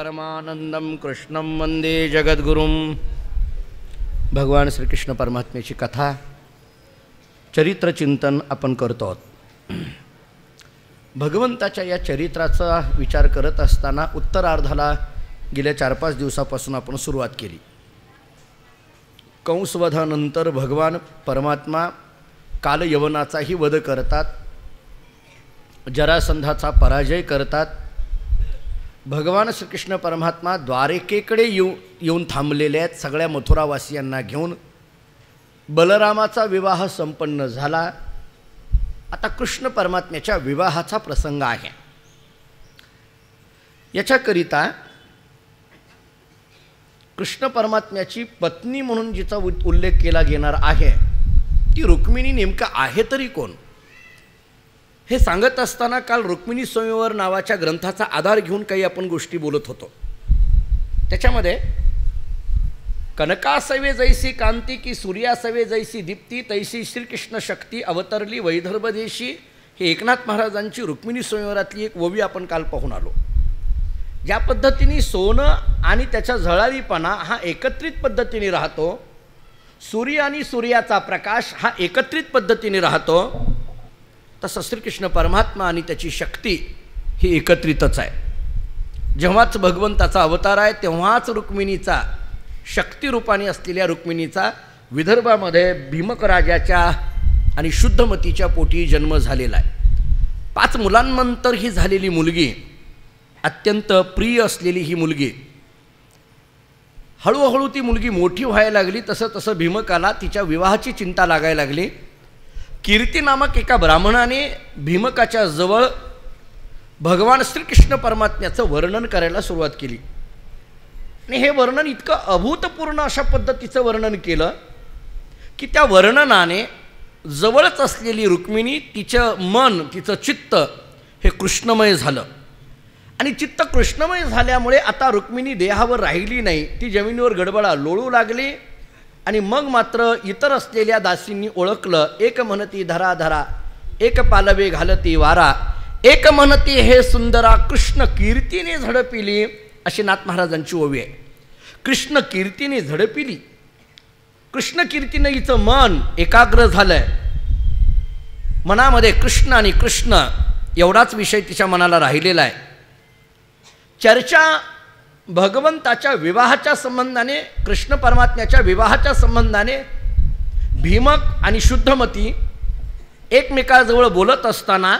परमानंदम कृष्णं वंदे जगद्गुरुं। भगवान श्रीकृष्ण परमात्म्याची कथा चरित्रचिंतन आपण करतो आहोत। भगवंताच्या या चरित्राचा विचार करत असताना उत्तरार्धाला गेल्या 4-5 दिवसापासून आपण सुरुवात केली। कंसवधानंतर भगवान परमात्मा कालयवनाचाही वध करतात, जरासंधाचा पराजय करतात। भगवान श्रीकृष्ण परमात्मा द्वारकेकडे येऊन थांबलेले आहेत सगळ्या मथुरावासियांना घेऊन। बलरामाचा विवाह संपन्न झाला। आता कृष्ण परमात्म्याच्या विवाहाचा प्रसंग आहे। याच्याकरिता कृष्ण परमात्म्याची पत्नी म्हणून जिचा उल्लेख केला गेणार आहे ती रुक्मिणी नेमका आहे तरी कोण हे सांगत असताना काल रुक्मिणी स्वयंवर नावाच्या ग्रंथाचा आधार घेऊन काही आपण गोष्टी बोलत होतो। त्याच्यामध्ये कनकासवे जैसी कांती की सूर्यासवे जैसी दीप्ती तैसी श्रीकृष्ण शक्ती अवतरली वैदर्भदेशी हे एकनाथ महाराजांची रुक्मिणी स्वयंवरातली एक ओवी आपण काल पाहून आलो। ज्या पद्धतीने सोनं आणि त्याचा झळाळीपणा हा एकत्रित पद्धतीने राहतो, सूर्य आणि सूर्याचा प्रकाश हा एकत्रित पद्धतीने राहतो, तसं श्रीकृष्ण परमात्मा आणि त्याची शक्ती ही एकत्रितच आहे। जेव्हाच भगवंताचा अवतार आहे तेव्हाच रुक्मिणीचा शक्तिरूपाने असलेल्या रुक्मिणीचा विदर्भामध्ये भीमक राजाच्या आणि शुद्धमतीच्या पोटी जन्म झालेला आहे। 5 मुलांनंतर ही झालेली मुलगी, अत्यंत प्रिय असलेली ही मुलगी, हळूहळू ती मुलगी मोठी व्हायला लागली। तसं तसं भीमकाला तिच्या विवाहाची चिंता लागायला लागली। कीर्ती नामक एका ब्राह्मणाने भीमकाच्या जवळ भगवान श्रीकृष्ण परमात्म्याचं वर्णन करायला सुरुवात केली आणि हे वर्णन इतकं अभूतपूर्ण अशा पद्धतीचं वर्णन केलं की त्या वर्णनाने जवळच असलेली रुक्मिणी, तिचं मन, तिचं चित्त हे कृष्णमय झालं आणि चित्त कृष्णमय झाल्यामुळे आता रुक्मिणी देहावर राहिली नाही, ती जमिनीवर गडबडा लोळू लागली। आणि मग मात्र इतर असलेल्या दासींनी ओळखलं, एक म्हणती धरा धरा, एक पालवे घालती वारा, एक म्हणती हे सुंदरा कृष्ण कीर्तीने झडपिली, अशी नाथ महाराजांची ओवी आहे। कृष्ण कीर्तीने झडपिली, कृष्ण कीर्तीने हिचं मन एकाग्र झालंय। मनामध्ये कृष्ण आणि कृष्ण एवढाच विषय तिच्या मनाला राहिलेला आहे। चर्चा भगवंताच्या विवाहाच्या संबंधाने, कृष्ण परमात्म्याच्या विवाहाच्या संबंधाने भीमक आणि शुद्धमती एकमेकाजवळ बोलत असताना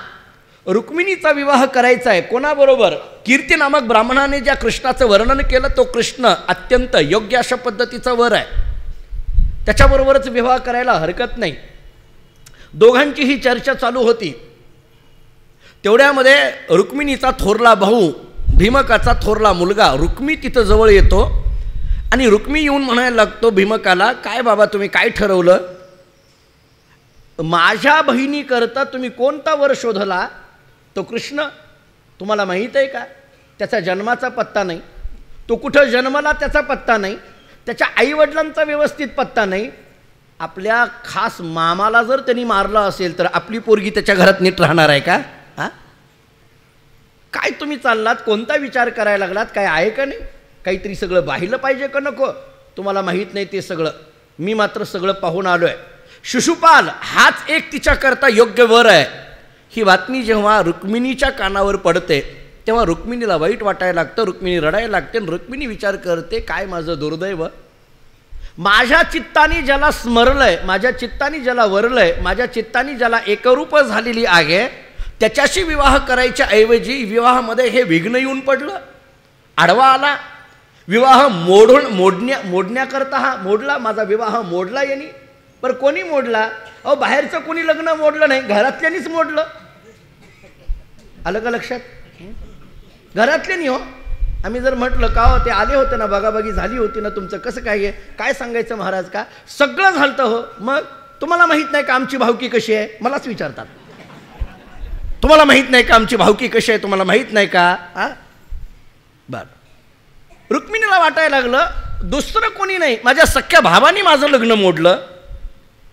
रुक्मिणीचा विवाह करायचा आहे कोणाबरोबर? कीर्ती नामक ब्राह्मणाने ज्या कृष्णाचं वर्णन केलं तो कृष्ण अत्यंत योग्य अशा पद्धतीचा वर आहे, त्याच्याबरोबरच विवाह करायला हरकत नाही। दोघांची ही चर्चा चालू होती। तेवढ्यामध्ये रुक्मिणीचा थोरला भाऊ, भीमकाचा थोरला मुलगा रुक्मी तिथं जवळ येतो आणि रुक्मी येऊन म्हणायला लागतो भीमकाला, काय बाबा तुम्ही काय ठरवलं? माझ्या बहिणीकरता तुम्ही कोणता वर शोधला? तो कृष्ण तुम्हाला माहीत आहे का? त्याचा जन्माचा पत्ता नाही, तो कुठं जन्मला त्याचा पत्ता नाही, त्याच्या आईवडिलांचा व्यवस्थित पत्ता नाही। आपल्या खास मामाला जर त्यांनी मारलं असेल तर आपली पोरगी त्याच्या घरात नीट राहणार आहे का? काय तुम्ही चाललात? कोणता विचार करायला लागलात? काय आहे का नाही? काहीतरी सगळं पाहिलं पाहिजे का नको? तुम्हाला माहीत नाही ते सगळं, मी मात्र सगळं पाहून आलो आहे। शिशुपाल हाच एक तिच्याकरता योग्य वर आहे। ही बातमी जेव्हा रुक्मिणीच्या कानावर पडते तेव्हा रुक्मिणीला वाईट वाटायला लागतं, रुक्मिणी रडायला लागते आणि रुक्मिणी विचार करते, काय माझं दुर्दैव, माझ्या चित्ताने ज्याला स्मरलंय, माझ्या चित्ताने ज्याला वरलंय, माझ्या चित्ताने ज्याला एकरूप झालेली आहे त्याच्याशी विवाह करायच्या ऐवजी विवाहामध्ये हे विघ्न येऊन पडलं, आडवा आला। विवाह मोडण्याकरता हा मोडला, माझा विवाह मोडला यांनी। बरं कोणी मोडला? अहो बाहेरचं कोणी लग्न मोडलं नाही, घरातल्यानीच मोडलं। आलं का लक्षात? घरातल्यानी हो। आम्ही जर म्हटलं का हो ते आले होते ना, बघाबघी झाली होती ना, तुमचं कसं काय आहे, काय सांगायचं महाराज का? सगळं झालं हो। मग तुम्हाला माहीत नाही का आमची भावकी कशी आहे? मलाच विचारतात, तुम्हाला माहीत नाही का आमची भावकी कशी आहे? तुम्हाला माहीत नाही का? बरं, रुक्मिणीला वाटायला लागलं दुसरं कोणी नाही, माझ्या सख्या भावाने माझं लग्न मोडलं।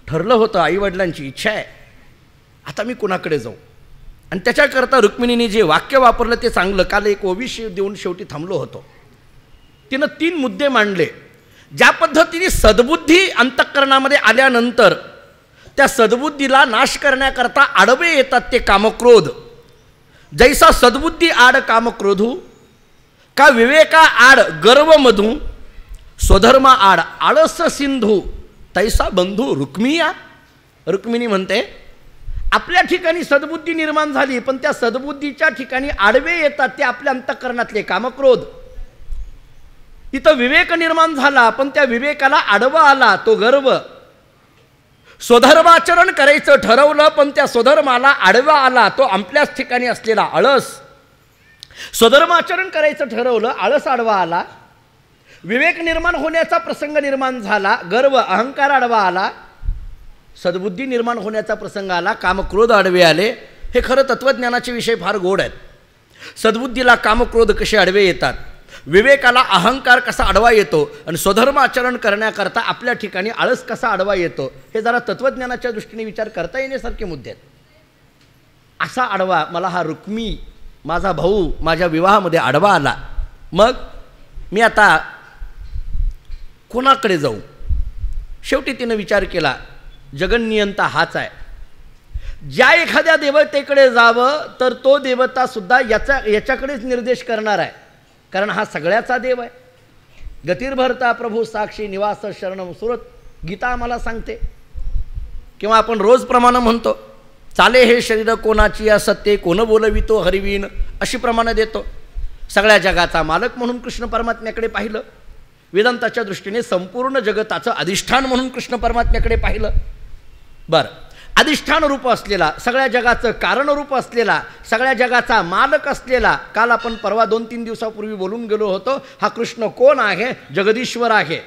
ठरलं होतं, आईवडिलांची इच्छा आहे, आता मी कोणाकडे जाऊ? आणि त्याच्याकरता रुक्मिणीने जे वाक्य वापरलं ते चांगलं, काल एक ओवी देऊन शेवटी थांबलो होतो। तिनं 3 मुद्दे मांडले. ज्या पद्धतीने सद्बुद्धी अंतःकरणामध्ये आल्यानंतर त्या सद्बुद्धीला नाश करण्याकरता आडवे येतात ते कामक्रोध. जैसा सद्बुद्धी आड कामक्रोधू, का विवेका आड गर्वमधू, स्वधर्मा आड आळस सिंधू, तैसा बंधू रुक्मिया. रुक्मिणी म्हणते आपल्या ठिकाणी सद्बुद्धी निर्माण झाली, पण त्या सद्बुद्धीच्या ठिकाणी आडवे येतात ते आपल्या अंतःकरणातले कामक्रोध. इथं विवेक निर्माण झाला, पण त्या विवेकाला आडवा आला तो गर्व. स्वधर्माचरण करायचं ठरवलं, पण त्या स्वधर्माला आडवा आला तो आपल्याच ठिकाणी असलेला आळस. स्वधर्माचरण करायचं ठरवलं, आळस आडवा आला. विवेक निर्माण होण्याचा प्रसंग निर्माण झाला, गर्व अहंकार आडवा आला. सद्बुद्धी निर्माण होण्याचा प्रसंग आला, कामक्रोध आडवे आले. हे खरं तत्त्वज्ञानाचे विषय फार गोड आहेत. सद्बुद्धीला कामक्रोध कसे आडवे येतात, विवेकाला अहंकार कसा आडवा येतो, आणि स्वधर्म आचरण करण्याकरता आपल्या ठिकाणी आळस कसा आडवा येतो, हे जरा तत्त्वज्ञानाच्या दृष्टीने विचार करता येण्यासारखे मुद्दे आहेत. असा आडवा मला हा रुक्मी माझा भाऊ माझ्या विवाहामध्ये आडवा आला. मग मी आता कोणाकडे जाऊ? शेवटी तिनं विचार केला, जगन्नियंता हाच आहे. ज्या एखाद्या देवतेकडे जावं तर तो देवतासुद्धा याच्याकडेच निर्देश करणार आहे, कारण हा सगळ्याचा देव आहे. गतिर्भरता प्रभू साक्षी निवास शरणम सुरत गीता आम्हाला सांगते. किंवा आपण रोजप्रमाणे म्हणतो, चाले हे शरीर कोणाची या सत्य कोण बोलवितो हरिवीन, अशी प्रमाणे देतो. सगळ्या जगाचा मालक म्हणून कृष्ण परमात्म्याकडे पाहिलं. वेदांताच्या दृष्टीने संपूर्ण जगताचं अधिष्ठान म्हणून कृष्ण परमात्म्याकडे पाहिलं. बरं, अधिष्ठान रूप असलेला, सगळ्या जगाचं कारणरूप असलेला, सगळ्या जगाचा मालक असलेला, काल आपण परवा 2-3 दिवसापूर्वी बोलून गेलो होतो, हा कृष्ण कोण आहे? जगदीश्वर आहे.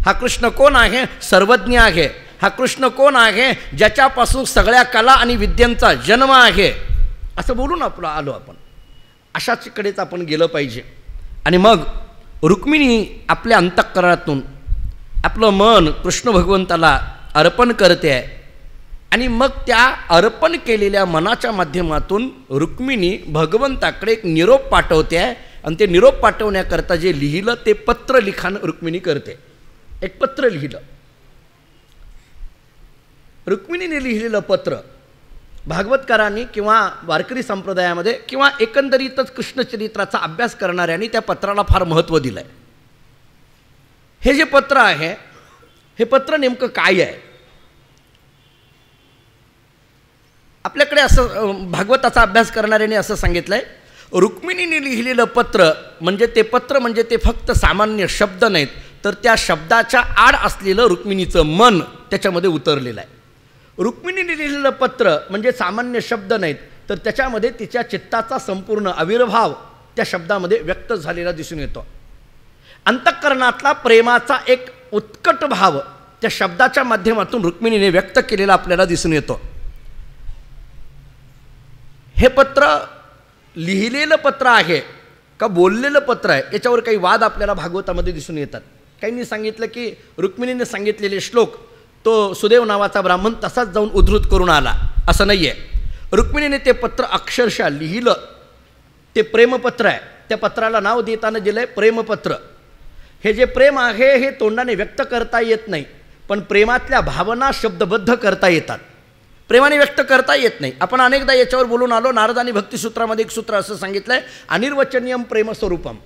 हा कृष्ण कोण आहे? सर्वज्ञ आहे. हा कृष्ण कोण आहे? ज्याच्यापासून सगळ्या कला आणि विद्यांचा जन्म आहे. असं बोलून आपण आलो. आपण अशाचकडेच आपण गेलं पाहिजे. आणि मग रुक्मिणी आपल्या अंतःकरणातून आपलं मन कृष्ण भगवंताला अर्पण करते आहे. आणि मग त्या अर्पण केलेल्या मनाच्या माध्यमातून रुक्मिणी भगवंताकडे एक निरोप पाठवते आहे. आणि ते निरोप पाठवण्याकरता जे लिहिलं ते पत्र लिखाण रुक्मिणी करते. एक पत्र लिहिलं. रुक्मिणीने लिहिलेलं पत्र भागवतकारांनी किंवा वारकरी संप्रदायामध्ये किंवा एकंदरीतच कृष्णचरित्राचा अभ्यास करणाऱ्यांनी त्या पत्राला फार महत्त्व दिलं आहे. हे जे पत्र आहे, हे पत्र नेमकं काय आहे? आपल्याकडे असं भागवताचा अभ्यास करणाऱ्यांनी असं सांगितलं आहे, रुक्मिणीने लिहिलेलं पत्र म्हणजे ते पत्र म्हणजे ते फक्त सामान्य शब्द नाहीत, तर त्या शब्दाच्या आड असलेलं रुक्मिणीचं मन त्याच्यामध्ये उतरलेलं आहे. रुक्मिणीने लिहिलेलं पत्र म्हणजे सामान्य शब्द नाहीत, तर त्याच्यामध्ये तिच्या चित्ताचा संपूर्ण आविर्भाव त्या शब्दामध्ये व्यक्त झालेला दिसून येतो. अंतःकरणातला प्रेमाचा एक उत्कट भाव त्या शब्दाच्या माध्यमातून रुक्मिणीने व्यक्त केलेला आपल्याला दिसून येतो. हे पत्र लिहिलेलं पत्र आहे का बोललेलं पत्र आहे, याच्यावर काही वाद आपल्याला भागवतामध्ये दिसून येतात. काहींनी सांगितलं की रुक्मिणीने सांगितलेले श्लोक तो सुदेव नावाचा ब्राह्मण तसाच जाऊन उद्धृत करून आला, असं नाही आहे. रुक्मिणीने ते पत्र अक्षरशः लिहिलं. ते प्रेमपत्र आहे. त्या पत्राला नाव देताना दिलं आहे प्रेमपत्र. हे जे प्रेम आहे हे तोंडाने व्यक्त करता येत नाही, पण प्रेमातल्या भावना शब्दबद्ध करता येतात. प्रेमाने व्यक्त करता येत नाही. आपण अनेकदा याच्यावर बोलून आलो. नारदानी भक्तिसूत्रामध्ये एक सूत्र असं सांगितलं आहे, अनिर्वचनीयम प्रेमस्वरूपम.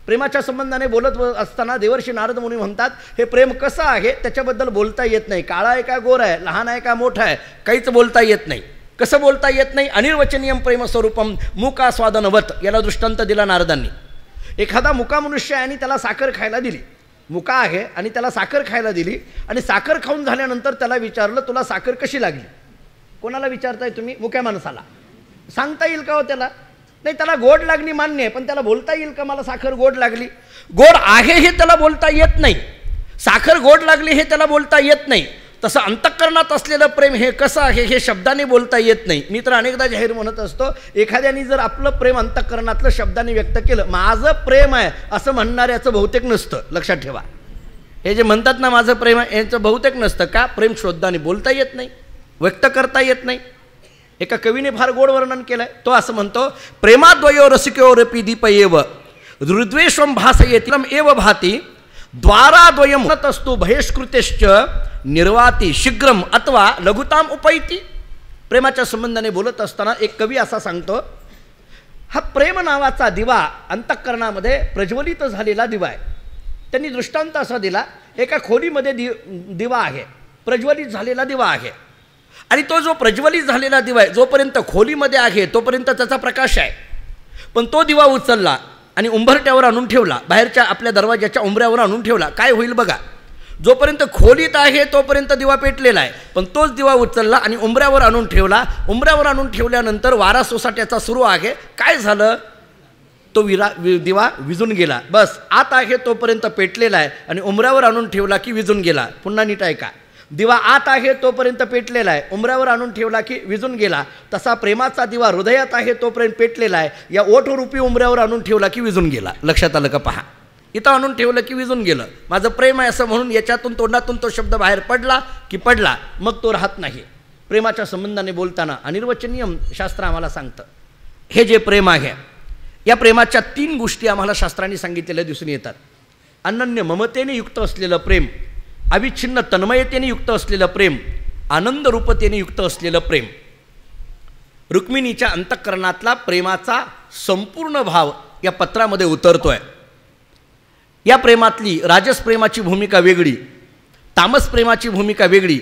प्रेमाच्या संबंधाने बोलत असताना देवर्षी नारद मुनी म्हणतात, हे प्रेम कसं आहे त्याच्याबद्दल बोलता येत नाही. काळा आहे का गोरा आहे, लहान आहे का मोठा आहे, काहीच बोलता येत नाही. कसं बोलता येत नाही? अनिर्वचनीयम प्रेमस्वरूपम मुकास्वादनवत. याला दृष्टांत दिला नारदांनी. एखादा मुका मनुष्य आहे आणि त्याला साखर खायला दिली. मुका आहे आणि त्याला साखर खायला दिली, आणि साखर खाऊन झाल्यानंतर त्याला विचारलं, तुला साखर कशी लागली? कोणाला विचारताय तुम्ही? मुक्या माणसाला. सांगता येईल का हो त्याला? नाही, त्याला गोड लागली मान्य आहे, पण त्याला बोलता येईल का मला साखर गोड लागली? गोड आहे हे त्याला बोलता येत नाही. साखर गोड लागली हे त्याला बोलता येत नाही. तसं अंतःकरणात असलेलं प्रेम हे कसं आहे हे शब्दाने बोलता येत नाही. मी तर अनेकदा जाहीर म्हणत असतो, एखाद्याने जर आपलं प्रेम अंतःकरणातलं शब्दाने व्यक्त केलं, माझं प्रेम आहे असं म्हणणाऱ्याचं बहुतेक नसतं. लक्षात ठेवा. हे जे म्हणतात ना माझं प्रेम आहे, यांचं बहुतेक नसतं. का? प्रेम शब्दाने बोलता येत नाही, व्यक्त करता येत नाही. एका कवीने फार गोड वर्णन केलं आहे. तो असं म्हणतो, प्रेमाद्वयो रसिको रपी दीपयेव हृद्वेषं भासयेतिलम एव भाति द्वाराद्वयं तस्तु बहिष्कृतेश्च निर्वाती शीघ्रम अथवा लघुताम उपैती. प्रेमाच्या संबंधाने बोलत असताना एक कवी असा सांगतो, हा प्रेम नावाचा दिवा अंतःकरणामध्ये प्रज्वलित झालेला दिवा आहे. त्यांनी दृष्टांत असा दिला, एका खोलीमध्ये दिवा आहे, प्रज्वलित झालेला दिवा आहे, आणि तो जो प्रज्वलित झालेला दिवा आहे जोपर्यंत खोलीमध्ये आहे तोपर्यंत त्याचा प्रकाश आहे. पण तो दिवा उचलला आणि उंबरट्यावर आणून ठेवला, बाहेरच्या आपल्या दरवाजाच्या उंबऱ्यावर आणून ठेवला, काय होईल बघा. जोपर्यंत खोलीत आहे तोपर्यंत दिवा पेटलेला आहे, पण तोच दिवा उचलला आणि उंबऱ्यावर आणून ठेवला. उंबऱ्यावर आणून ठेवल्यानंतर वारा सोसाट्याचा सुरू आहे, काय झालं, तो दिवा विझून गेला. बस आत आहे तोपर्यंत पेटलेला आहे आणि उंबऱ्यावर आणून ठेवला की विझून गेला. पुन्हा नीट ऐका, दिवा आत आहे तोपर्यंत पेटलेला आहे, उंबऱ्यावर आणून ठेवला की विझून गेला. तसा प्रेमाचा दिवा हृदयात आहे तोपर्यंत पेटलेला आहे, या ओठरूपी उंबऱ्यावर आणून ठेवला की विझून गेला. लक्षात आलं का? पहा, इथं आणून ठेवलं की विझून गेलं. माझं प्रेम आहे असं म्हणून याच्यातून तोंडातून तो शब्द बाहेर पडला की पडला, मग तो राहत नाही. प्रेमाच्या संबंधाने बोलताना अनिर्वचनीय शास्त्र आम्हाला सांगतं, हे जे प्रेम आहे या प्रेमाच्या 3 गोष्टी आम्हाला शास्त्रांनी सांगितलेल्या दिसून येतात. अनन्य ममतेने युक्त असलेलं प्रेम, अविच्छिन्न तन्मयतेने युक्त असलेलं प्रेम, आनंद रूपतेने युक्त असलेलं प्रेम. रुक्मिणीच्या अंतःकरणातला प्रेमाचा संपूर्ण भाव या पत्रामध्ये उतरतोय. या प्रेमातली राजस प्रेमाची भूमिका वेगळी, तामस प्रेमाची भूमिका वेगळी,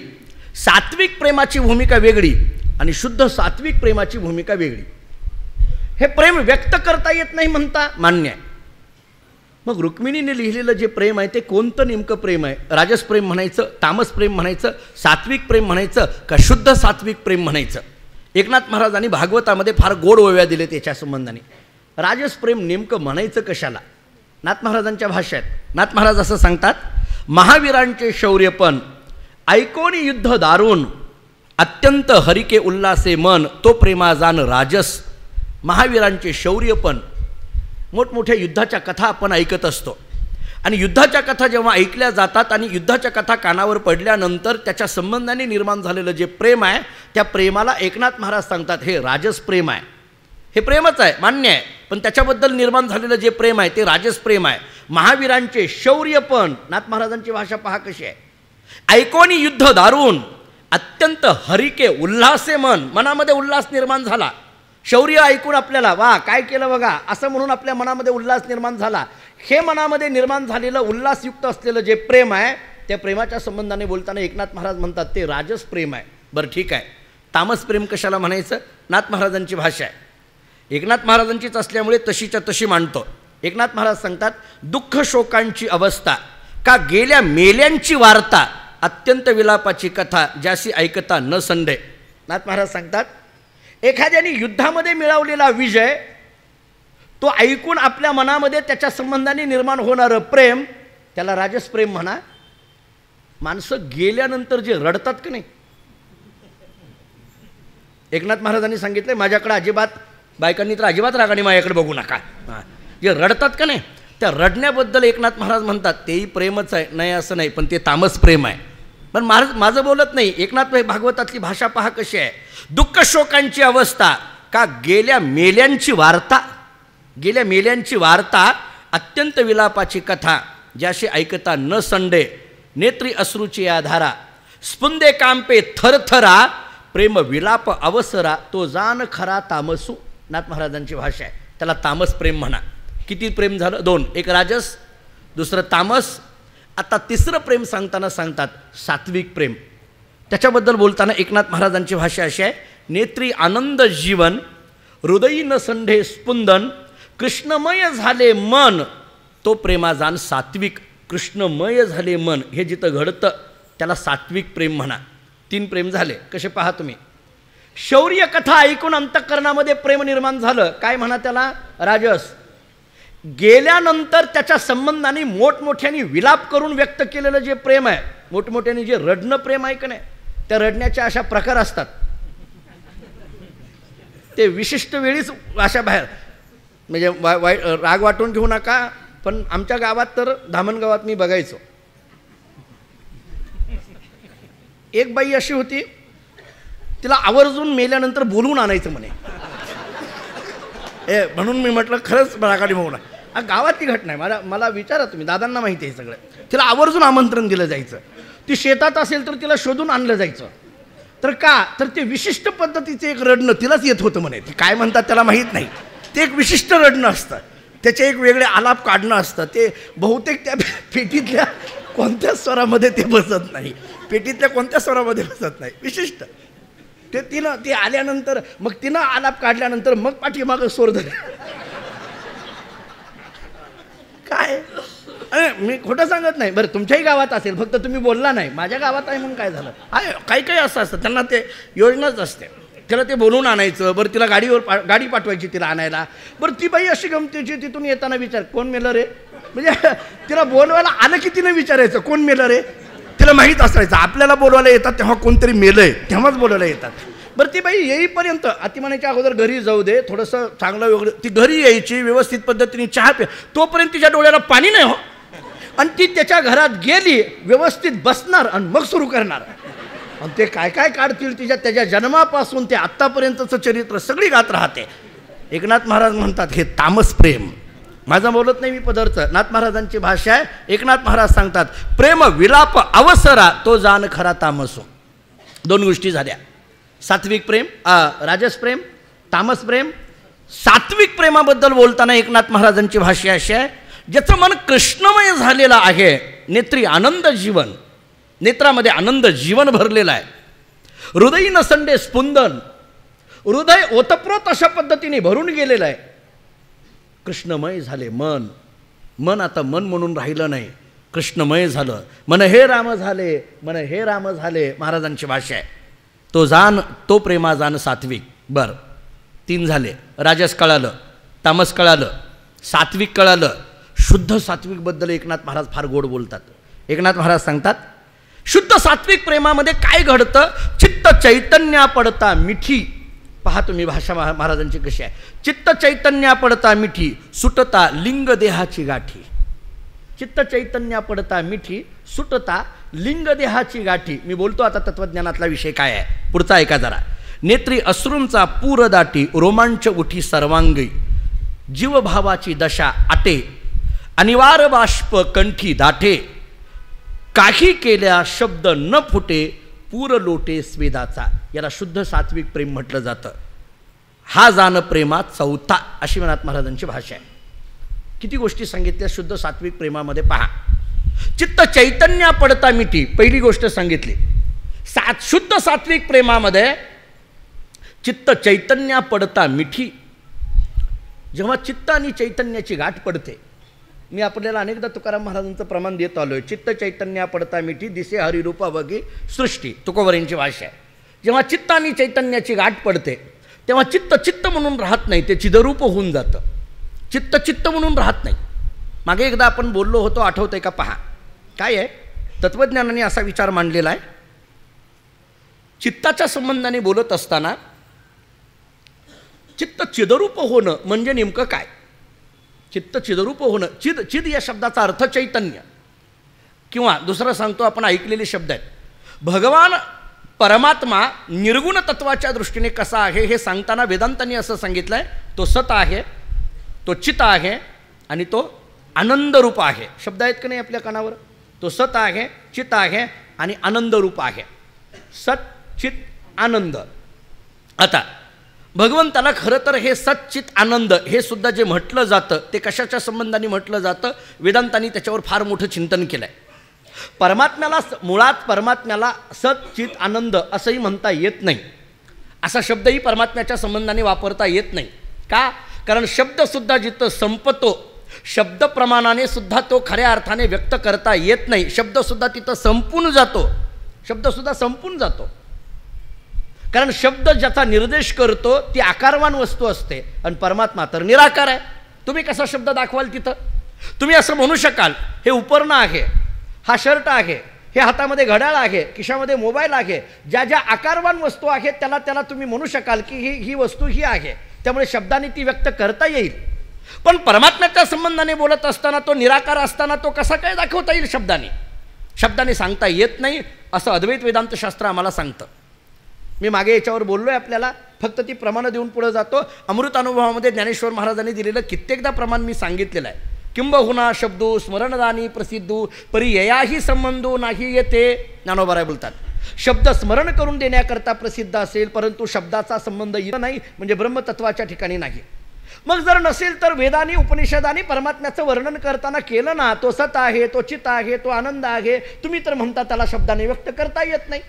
सात्विक प्रेमाची भूमिका वेगळी आणि शुद्ध सात्विक प्रेमाची भूमिका वेगळी. हे प्रेम व्यक्त करता येत नाही म्हणता, मान्य आहे. मग रुक्मिणीने लिहिलेलं जे प्रेम आहे ते कोणतं नेमकं प्रेम आहे? राजस प्रेम म्हणायचं, तामस प्रेम म्हणायचं, सात्विक प्रेम म्हणायचं का शुद्ध सात्विक प्रेम म्हणायचं? एकनाथ महाराजांनी भागवतामध्ये फार गोड ओव्या दिले त्याच्या संबंधाने. राजस प्रेम नेमकं म्हणायचं कशाला? नाथ महाराजांच्या भाषेत नाथ महाराज असं सांगतात, महावीरांचे शौर्यपण ऐकोनी युद्ध दारुण अत्यंत हरिके उल्हासे मन तो प्रेमा जाण राजस. महावीरांचे शौर्यपण, मोठमोठ्या युद्धाच्या कथा आपण ऐकत असतो आणि युद्धाच्या कथा जेव्हा ऐकल्या जातात आणि युद्धाच्या कथा कानावर पडल्यानंतर त्याच्या संबंधाने निर्माण झालेलं जे प्रेम आहे त्या प्रेमाला एकनाथ महाराज सांगतात हे राजस प्रेम आहे. हे प्रेमच आहे, मान्य आहे, पण त्याच्याबद्दल निर्माण झालेलं जे प्रेम आहे ते राजस प्रेम आहे. महावीरांचे शौर्यपण, नाथ महाराजांची भाषा पहा कशी आहे, ऐकोनी युद्ध दारुण अत्यंत हरिके उल्हासे मन, मनामध्ये उल्हास निर्माण झाला. शौर्य ऐकून आपल्याला वा काय केलं बघा असं म्हणून आपल्या मनामध्ये उल्हास निर्माण झाला. हे मनामध्ये निर्माण झालेलं उल्हासयुक्त असलेलं जे प्रेम आहे त्या प्रेमाच्या संबंधाने बोलताना एकनाथ महाराज म्हणतात ते राजस प्रेम आहे. बरं ठीक आहे, तामस प्रेम कशाला म्हणायचं? नाथ महाराजांची भाषा आहे, एकनाथ महाराजांचीच असल्यामुळे तशीच्या तशी मांडतो. एकनाथ महाराज सांगतात, दुःख शोकांची अवस्था का गेल्या मेल्यांची वार्ता अत्यंत विलापाची कथा ज्याशी ऐकता न संडे. नाथ महाराज सांगतात, एखाद्याने युद्धामध्ये मिळवलेला विजय तो ऐकून आपल्या मनामध्ये त्याच्या संबंधाने निर्माण होणारं प्रेम त्याला राजस प्रेम म्हणा. माणसं गेल्यानंतर जे रडतात का नाही, एकनाथ महाराजांनी सांगितलं माझ्याकडे अजिबात, बायकांनी तर अजिबात रागाने माझ्याकडे बघू नका, जे रडतात का नाही त्या रडण्याबद्दल एकनाथ महाराज म्हणतात तेही प्रेमच आहे, नाही असं नाही, पण ते तामस प्रेम आहे. पण महाराज माझं बोलत नाही, एकनाथ भागवतातली भाषा पहा कशी आहे, दुःख शोकांची अवस्था का गेल्या मेल्यांची वार्ता, गेल्या मेल्यांची वार्ता अत्यंत विलापाची कथा ज्याशी ऐकता न संडे नेत्री अश्रूची आधारा स्पुंदे कांपे थरथरा प्रेम विलाप अवसरा तो जान खरा तामसू. नाथ महाराजांची भाषा आहे, त्याला तामस प्रेम म्हणा. किती प्रेम झालं? 2, एक राजस, दुसरं तामस. आता तिसरं प्रेम सांगताना सांगतात सात्विक प्रेम. त्याच्याबद्दल बोलताना एकनाथ महाराजांची भाषा अशी आहे, नेत्री आनंद जीवन हृदयी न संढे स्पुंदन कृष्णमय झाले मन तो प्रेमा जाण सात्विक. कृष्णमय झाले मन हे जिथं घडतं त्याला सात्विक प्रेम म्हणा. 3 प्रेम झाले. कसे पहा तुम्ही, शौर्य कथा ऐकून अंतःकरणामध्ये प्रेम निर्माण झालं, काय म्हणा त्याला? राजस. गेल्यानंतर त्याच्या संबंधाने मोठमोठ्याने विलाप करून व्यक्त केलेलं जे प्रेम आहे, मोठमोठ्याने जे रडणं प्रेम आहे का नाही, त्या रडण्याच्या अशा प्रकार असतात, ते विशिष्ट वेळीच अशा बाहेर, म्हणजे राग वाटून घेऊ नका, पण आमच्या गावात तर धामणगावात मी बघायचो, एक बाई अशी होती, तिला आवर्जून मेल्यानंतर बोलवून आणायचं म्हणे. म्हणून मी म्हटलं खरंच रागाने होऊ नका, गावातली घटना आहे. मला विचारा तुम्ही, दादांना माहिती आहे सगळं. तिला आवर्जून आमंत्रण दिलं जायचं. ती शेतात असेल तर तिला शोधून आणलं जायचं. तर का तर ते विशिष्ट पद्धतीचे एक रडणं तिलाच येत होतं म्हणे. ती काय म्हणतात त्याला माहीत नाही. ते एक विशिष्ट रडणं असतं, त्याचे एक वेगळे आलाप काढणं असतं. ते बहुतेक त्या पेटीतल्या कोणत्याच स्वरामध्ये ते बसत नाही. पेटीतल्या कोणत्या स्वरामध्ये बसत नाही, विशिष्ट. ते ती आल्यानंतर मग तिनं आलाप काढल्यानंतर मग पाठीमागं स्वर धर. काय मी खोटं सांगत नाही बरं. तुमच्याही गावात असेल, फक्त तुम्ही बोलला नाही. माझ्या गावात आहे म्हणून काय झालं. काही काही असं असतं, त्यांना ते योजनाच असते. त्याला ते बोलवून आणायचं. बरं तिला गाडी पाठवायची तिला आणायला. बरं ती बाई अशी गमतीची, तिथून येताना विचार कोण मेलं रे. म्हणजे तिला बोलवायला आलं की तिनं विचारायचं कोण मेलं रे. तिला माहीत असायचं आपल्याला बोलवायला येतात तेव्हा कोणतरी मेलंय, तेव्हाच बोलवायला येतात. बरं ती बाई येईपर्यंत अति म्हणायच्या अगोदर घरी जाऊ दे, थोडंसं चांगलं वेगळं. ती घरी यायची, व्यवस्थित पद्धतीने चहा प्या, तोपर्यंत तिच्या डोळ्याला पाणी नाही हो. आणि ती त्याच्या घरात गेली, व्यवस्थित बसणार आणि मग सुरू करणार. आणि ते काय काय काढतील त्याच्या जन्मापासून ते आत्तापर्यंतचं चरित्र सगळी गात राहते. एकनाथ महाराज म्हणतात हे तामस प्रेम. माझा बोलत नाही मी पदार्थ, नाथ महाराजांची भाषा आहे. एकनाथ महाराज सांगतात प्रेम विलाप अवसरा तो जाण खरा तामसो. दोन गोष्टी झाल्या, सात्विक प्रेम, राजस प्रेम, तामस प्रेम. सात्विक प्रेमाबद्दल बोलताना एकनाथ महाराजांची भाषा अशी आहे ज्याचं मन कृष्णमय झालेलं आहे, नेत्री आनंद जीवन, नेत्रामध्ये आनंद जीवन भरलेलं आहे, हृदयी नसंडे स्पुंदन, हृदय ओतप्रोत अशा पद्धतीने भरून गेलेलं आहे. कृष्णमय झाले मन आता मन म्हणून राहिलं नाही, कृष्णमय झालं. मन हे राम झाले, मन हे राम झाले, महाराजांची भाषा आहे. तो प्रेमा जाण सात्विक. बरं 3 झाले. राजस कळालं, तामस कळालं, सात्विक कळालं. शुद्ध सात्विकबद्दल एकनाथ महाराज फार गोड बोलतात. एकनाथ महाराज सांगतात शुद्ध सात्विक प्रेमामध्ये काय घडतं, चित्त चैतन्या पडता मिठी. पहा तुम्ही भाषा महाराजांची कशी आहे. चित्त चैतन्या पडता मिठी, सुटता लिंग देहाची गाठी. चित्त चैतन्या पडता मिठी, सुटता लिंग देहाची गाठी. मी बोलतो आता तत्वज्ञानातला विषय काय आहे, पुढचा ऐका जरा. नेत्री अश्रूंचा पूर दाटी, रोमांच उठी सर्वांगी, जीवभावाची दशा आटे, अनिवार्य बाष्प कंठी दाठे, काही केल्या शब्द न फुटे, पूर लोटे स्वेदाचा. याला शुद्ध सात्विक प्रेम म्हटलं जातं. हा जाण प्रेमात चौथा, अशी नाथ महाराजांची भाषा आहे. किती गोष्टी सांगितल्या शुद्ध सात्विक प्रेमामध्ये पहा. चित्त चैतन्य पडता मिठी, पहिली गोष्ट सांगितली. शुद्ध सात्विक प्रेमामध्ये चित्त चैतन्य पडता मिठी. जेव्हा चित्त आणि चैतन्याची गाठ पडते, मी आपल्याला अनेकदा तुकाराम महाराजांचं प्रमाण देत आलोय. चित्त चैतन्य पडता मिठी, दिसे हरिरूपा बघी सृष्टी, तुकोबरांची भाषा आहे. जेव्हा चित्त आणि चैतन्याची गाठ पडते तेव्हा चित्त म्हणून राहत नाही, ते चिदरूप होऊन जातं. चित्त म्हणून राहत नाही. मागे एकदा आपण बोललो होतो, आठवतंय का पहा. काय आहे, तत्वज्ञानाने असा विचार मांडलेला आहे. चित्ताच्या संबंधाने बोलत असताना चित्त चिदरूप होणं म्हणजे नेमकं काय. चित्त चिदरूप होणं, चिद या शब्दाचा अर्थ चैतन्य, किंवा दुसरं सांगतो आपण ऐकलेले शब्द आहेत. भगवान परमात्मा निर्गुण तत्वाच्या दृष्टीने कसा आहे हे सांगताना वेदांतांनी असं सांगितलं आहे, तो सत आहे, तो चित आहे आणि तो आनंदरूप आहे. शब्द आहेत का नाही आपल्या कानावर. तो सत आहे, चित आहे आणि आनंदरूप आहे. सत चित आनंद. आता भगवंताला खरं तर हे सच्चित आनंद हे सुद्धा जे म्हटलं जातं ते कशाच्या संबंधाने म्हटलं जातं, वेदांतांनी त्याच्यावर फार मोठं चिंतन केलं आहे. परमात्म्याला मुळात परमात्म्याला सच्चित आनंद असंही म्हणता येत नाही. असा शब्दही परमात्म्याच्या संबंधाने वापरता येत नाही. का, कारण शब्दसुद्धा जिथं संपतो, शब्दप्रमाणाने सुद्धा तो खऱ्या अर्थाने व्यक्त करता येत नाही. शब्दसुद्धा तिथं संपून जातो, शब्दसुद्धा संपून जातो. कारण शब्द ज्याचा निर्देश करतो ती आकारवान वस्तू असते आणि परमात्मा तर निराकार आहे. तुम्ही कसा शब्द दाखवाल तिथं. तुम्ही असं म्हणू शकाल हे उपरणं आहे, हा शर्ट आहे, हे हातामध्ये घड्याळ आहे, खिशामध्ये मोबाईल आहे. ज्या ज्या आकारवान वस्तू आहेत त्याला तुम्ही म्हणू शकाल की ही वस्तू ही आहे, त्यामुळे शब्दाने ती व्यक्त करता येईल. पण परमात्म्याच्या संबंधाने बोलत असताना, तो निराकार असताना तो कसा काय दाखवता येईल शब्दाने सांगता येत नाही, असं अद्वैत वेदांत शास्त्र आम्हाला सांगतं. मी मागे याच्यावर बोललो आहे आपल्याला. फक्त ती प्रमाणं देऊन पुढे जातो. अमृत अनुभवामध्ये ज्ञानेश्वर महाराजांनी दिलेलं कित्येकदा प्रमाण मी सांगितलेलं आहे. किंबहुना शब्दो स्मरणदानी प्रसिद्धू परिययाही संबंधो नाही येते. ज्ञानोबाराय बोलतात, शब्द स्मरण करून देण्याकरता प्रसिद्ध असेल, परंतु शब्दाचा संबंध इथं नाही, म्हणजे ब्रह्मतत्वाच्या ठिकाणी नाही. मग जर नसेल तर वेदांनी उपनिषदांनी परमात्म्याचं वर्णन करताना केलं ना, तो सत आहे, तो चित आहे, तो आनंद आहे. तुम्ही तर म्हणता त्याला शब्दाने व्यक्त करता येत नाही.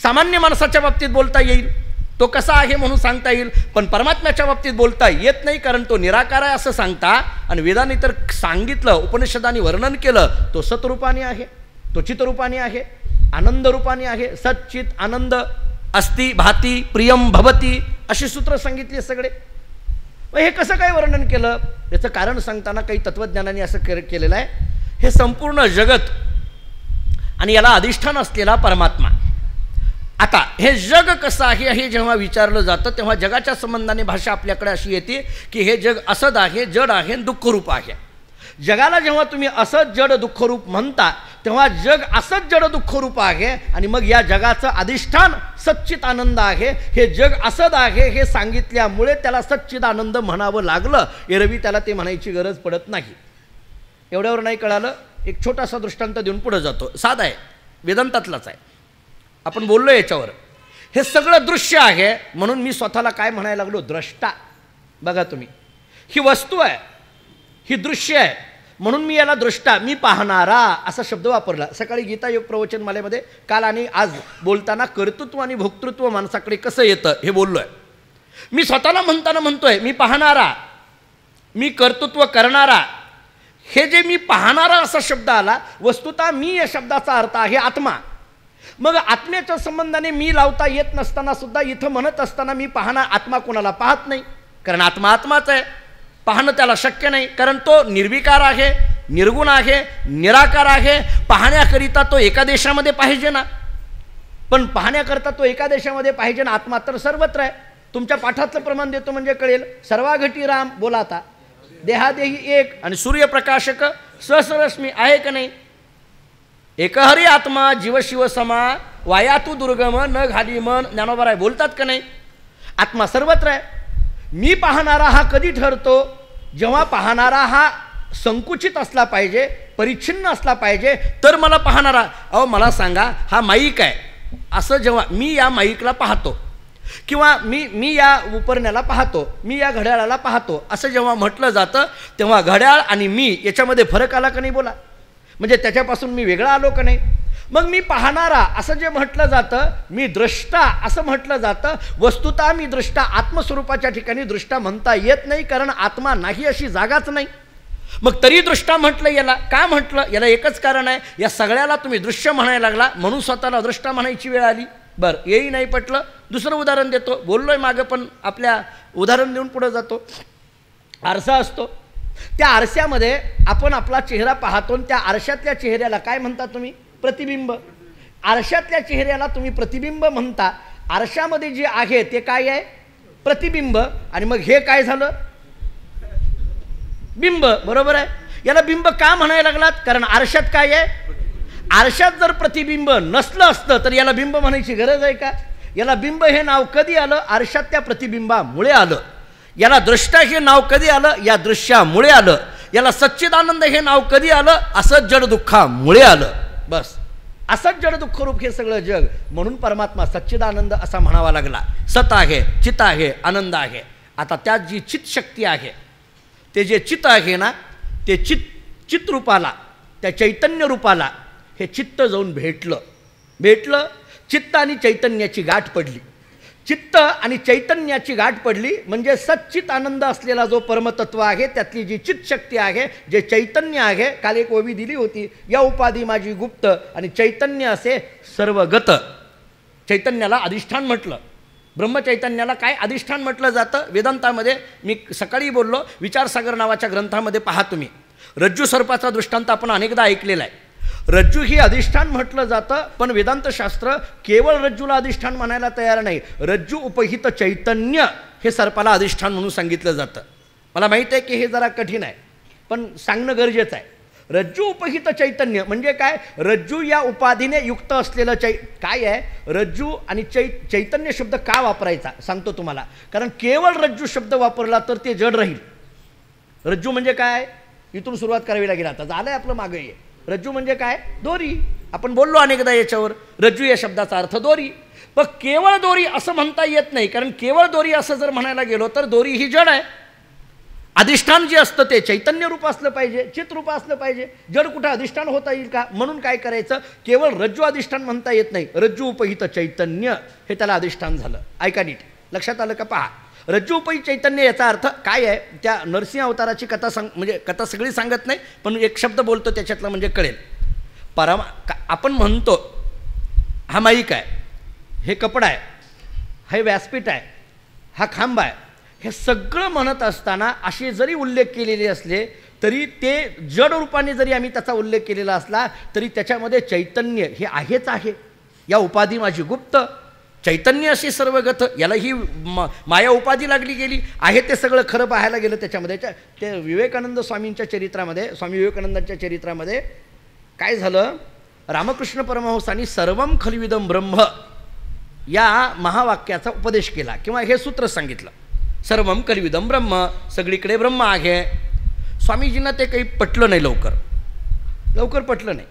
सामान्य माणसाच्या बाबतीत बोलता येईल, तो कसा आहे म्हणून सांगता येईल, पण परमात्म्याच्या बाबतीत बोलता येत नाही, कारण तो निराकार आहे असं सांगता. आणि वेदांनी तर सांगितलं, उपनिषदांनी वर्णन केलं, तो सतरूपाने आहे, तो चितरूपाने आहे, आनंद रूपाने आहे. सच्चित आनंद अस्ति भाती प्रियम भवती अशी सूत्र सांगितली सगळे. मग हे कसं काय वर्णन केलं, याचं कारण सांगताना काही तत्वज्ञानांनी असं केलेलं आहे, हे संपूर्ण जगत आणि याला अधिष्ठान असलेला परमात्मा. आता हे जग कसं आहे हे जेव्हा विचारलं जातं तेव्हा जगाच्या संबंधाने भाषा आपल्याकडे अशी येते की हे जग असद आहे, जड आहे, दुःखरूप आहे. जगाला जेव्हा तुम्ही असद जड दुःखरूप म्हणता तेव्हा जग असद जड दुःखरूप आहे, आणि मग या जगाचं अधिष्ठान सच्चित आनंद आहे. हे जग असद आहे हे सांगितल्यामुळे त्याला सच्चित आनंद म्हणावं लागलं. एरवी त्याला ते म्हणायची गरज पडत नाही. एवढ्यावर नाही कळालं, एक छोटासा दृष्टांत देऊन पुढे जातो. साधा आहे, वेदांतातलाच आहे, आपण बोललो याच्यावर. हे सगळं दृश्य आहे म्हणून मी स्वतःला काय म्हणायला लागलो, द्रष्टा. बघा तुम्ही, ही वस्तू आहे, ही दृश्य आहे म्हणून मी याला दृष्टा, मी पाहणारा असा शब्द वापरला. सकाळी गीता योग प्रवचन मालेमध्ये काल आणि आज बोलताना कर्तृत्व आणि भोक्तृत्व माणसाकडे कसं येतं हे बोललो आहे. मी स्वतःला म्हणताना म्हणतोय मी पाहणारा, मी कर्तृत्व करणारा. हे जे मी पाहणारा असा शब्द आला, वस्तुतः मी या शब्दाचा अर्थ आहे आत्मा. मग आत्म्याच्या संबंधाने मी लावता येत नसताना सुद्धा इथं म्हणत असताना मी पाहणार, आत्मा कोणाला पाहत नाही, कारण आत्मा आत्माच आहे. पाहणं त्याला शक्य नाही, कारण तो निर्विकार आहे, निर्गुण आहे, निराकार आहे. पाहण्याकरिता तो एका देशामध्ये पाहिजे ना, पण पाहण्याकरता तो एका देशामध्ये पाहिजे ना. आत्मा तर सर्वत्र आहे. तुमच्या पाठातलं प्रमाण देतो म्हणजे कळेल. सर्वाघटी राम बोला आता, देहादेही एक, आणि सूर्यप्रकाशक सहस्ररश्मी आहे का नाही. एकहरी आत्मा जीव शिव समा, वायातू दुर्गम न घाली मन. ज्ञानोबाराय बोलतात का नाही. आत्मा सर्वत्र आहे. मी पाहणारा हा कधी ठरतो, जेव्हा पाहणारा हा संकुचित असला पाहिजे, परिच्छिन्न असला पाहिजे, तर मला पाहणारा. अहो मला सांगा, हा माईक आहे असं जेव्हा मी या माईकला पाहतो, किंवा मी या उपरण्याला पाहतो, मी या घड्याळाला पाहतो असं जेव्हा म्हटलं जातं तेव्हा घड्याळ आणि मी याच्यामध्ये फरक आला का नाही बोला. म्हणजे त्याच्यापासून मी वेगळा आलो का नाही. मग मी पाहणारा असं जे म्हटलं जातं, मी दृष्टा असं म्हटलं जातं. वस्तुतः मी दृष्टा, आत्मस्वरूपाच्या ठिकाणी दृष्टा म्हणता येत नाही, कारण आत्मा नाही अशी जागाच नाही. मग तरी दृष्टा म्हटलं. याला का म्हटलं, याला एकच कारण आहे, या सगळ्याला तुम्ही दृश्य म्हणायला लागला म्हणून स्वतःला दृष्टा म्हणायची वेळ आली. बरं, येही नाही पटलं, दुसरं उदाहरण देतो. बोललोय मागं पण आपल्या उदाहरण देऊन पुढे जातो. आरसा असतो, त्या आरशामध्ये आपण आपला चेहरा पाहतो, त्या आरशातल्या चेहऱ्याला काय म्हणता तुम्ही, प्रतिबिंब. आरशातल्या चेहऱ्याला तुम्ही प्रतिबिंब म्हणता. आरशामध्ये जे आहे ते काय आहे, प्रतिबिंब. आणि मग हे काय झालं, बिंब. बरोबर आहे. याला बिंब का म्हणायला लागलात, कारण आरशात काय आहे, आरशात जर प्रतिबिंब नसलं असतं तर याला बिंब म्हणायची गरज आहे का. याला बिंब हे नाव कधी आलं, आरशात त्या प्रतिबिंबामुळे आलं. याला दृष्टा हे नाव कधी आलं, या दृश्यामुळे आलं. याला सच्चिदानंद हे नाव कधी आलं, असं जड दुःखामुळे आलं. बस, असंच जड दुःखरूप हे सगळं जग. म्हणून परमात्मा सच्चिदानंद असा म्हणावा लागला. सत आहे, चित आहे, आनंद आहे. आता त्यात जी चित शक्ती आहे, ते जे चित आहे ना, ते चित रूपाला, त्या चैतन्य रूपाला हे चित्त जाऊन भेटलं. चित्त आणि चैतन्याची गाठ पडली. चित्त आणि चैतन्याची गाठ पडली म्हणजे सच्चित आनंद असलेला जो परमतत्व आहे, त्यातली जी चित शक्ती आहे, जे चैतन्य आहे. काल एक ओवी दिली होती, या उपाधी माझी गुप्त आणि चैतन्य असे सर्वगत. चैतन्याला अधिष्ठान म्हटलं. ब्रह्मचैतन्याला काय अधिष्ठान म्हटलं जातं वेदांतामध्ये. मी सकाळी बोललो, विचारसागर नावाच्या ग्रंथामध्ये पहा तुम्ही. रज्जू सर्पाचा दृष्टांत आपण अनेकदा ऐकलेला आहे. रज्जू ही अधिष्ठान म्हटलं जातं, पण वेदांतशास्त्र केवळ रज्जूला अधिष्ठान म्हणायला तयार नाही. रज्जू उपहित चैतन्य हे सर्पाला अधिष्ठान म्हणून सांगितलं जातं. मला माहीत आहे की हे जरा कठीण आहे, पण सांगणं गरजेचं आहे. रज्जू उपहित चैतन्य म्हणजे काय? रज्जू या उपाधीने युक्त असलेलं काय आहे? रज्जू आणि चैतन्य शब्द का वापरायचा सांगतो तुम्हाला. कारण केवळ रज्जू शब्द वापरला तर ते जड राहील. रज्जू म्हणजे काय? इथून सुरुवात करावी लागेल. आता झालंय आपलं मागे ये. रज्जू म्हणजे काय? दोरी. आपण बोललो अनेकदा याच्यावर. रज्जू या शब्दाचा अर्थ दोरी. पण केवळ दोरी असं म्हणता येत नाही. कारण केवळ दोरी असं जर म्हणायला गेलो तर दोरी ही जड आहे. अधिष्ठान जे असतं ते चैतन्य रूप असलं पाहिजे, चित्रूप असलं पाहिजे. जड कुठं अधिष्ठान होता येईल का? म्हणून काय करायचं? केवळ रज्जू अधिष्ठान म्हणता येत नाही. रज्जू उपहित चैतन्य हे त्याला अधिष्ठान झालं. ऐका नीट, लक्षात आलं का? पहा, रज्जू उपहित चैतन्य याचा अर्थ काय आहे? त्या नरसिंह अवताराची कथा म्हणजे कथा सगळी सांगत नाही, पण एक शब्द बोलतो त्याच्यातला म्हणजे कळेल. आपण म्हणतो हा माईक आहे, हे कपडा आहे, हे व्यासपीठ आहे, हा खांब आहे, हे सगळं म्हणत असताना असे जरी उल्लेख केलेले असले तरी ते जड रूपाने जरी आम्ही त्याचा उल्लेख केलेला असला तरी त्याच्यामध्ये चैतन्य हे आहेच आहे. या उपाधी माझी गुप्त, चैतन्य अशी सर्वगत, याला ही माया उपाधी लागली गेली आहे. ते सगळं खरं पाहायला गेलं त्याच्यामध्ये. ते विवेकानंद स्वामींच्या चरित्रामध्ये, स्वामी विवेकानंदांच्या चरित्रामध्ये काय झालं? रामकृष्ण परमहंसांनी सर्वम खलविदम ब्रह्म या महावाक्याचा उपदेश केला किंवा हे सूत्र सांगितलं. सर्वम कलिविदम ब्रह्म, सगळीकडे ब्रह्म आहे. स्वामीजींना ते काही पटलं नाही, लवकर पटलं नाही.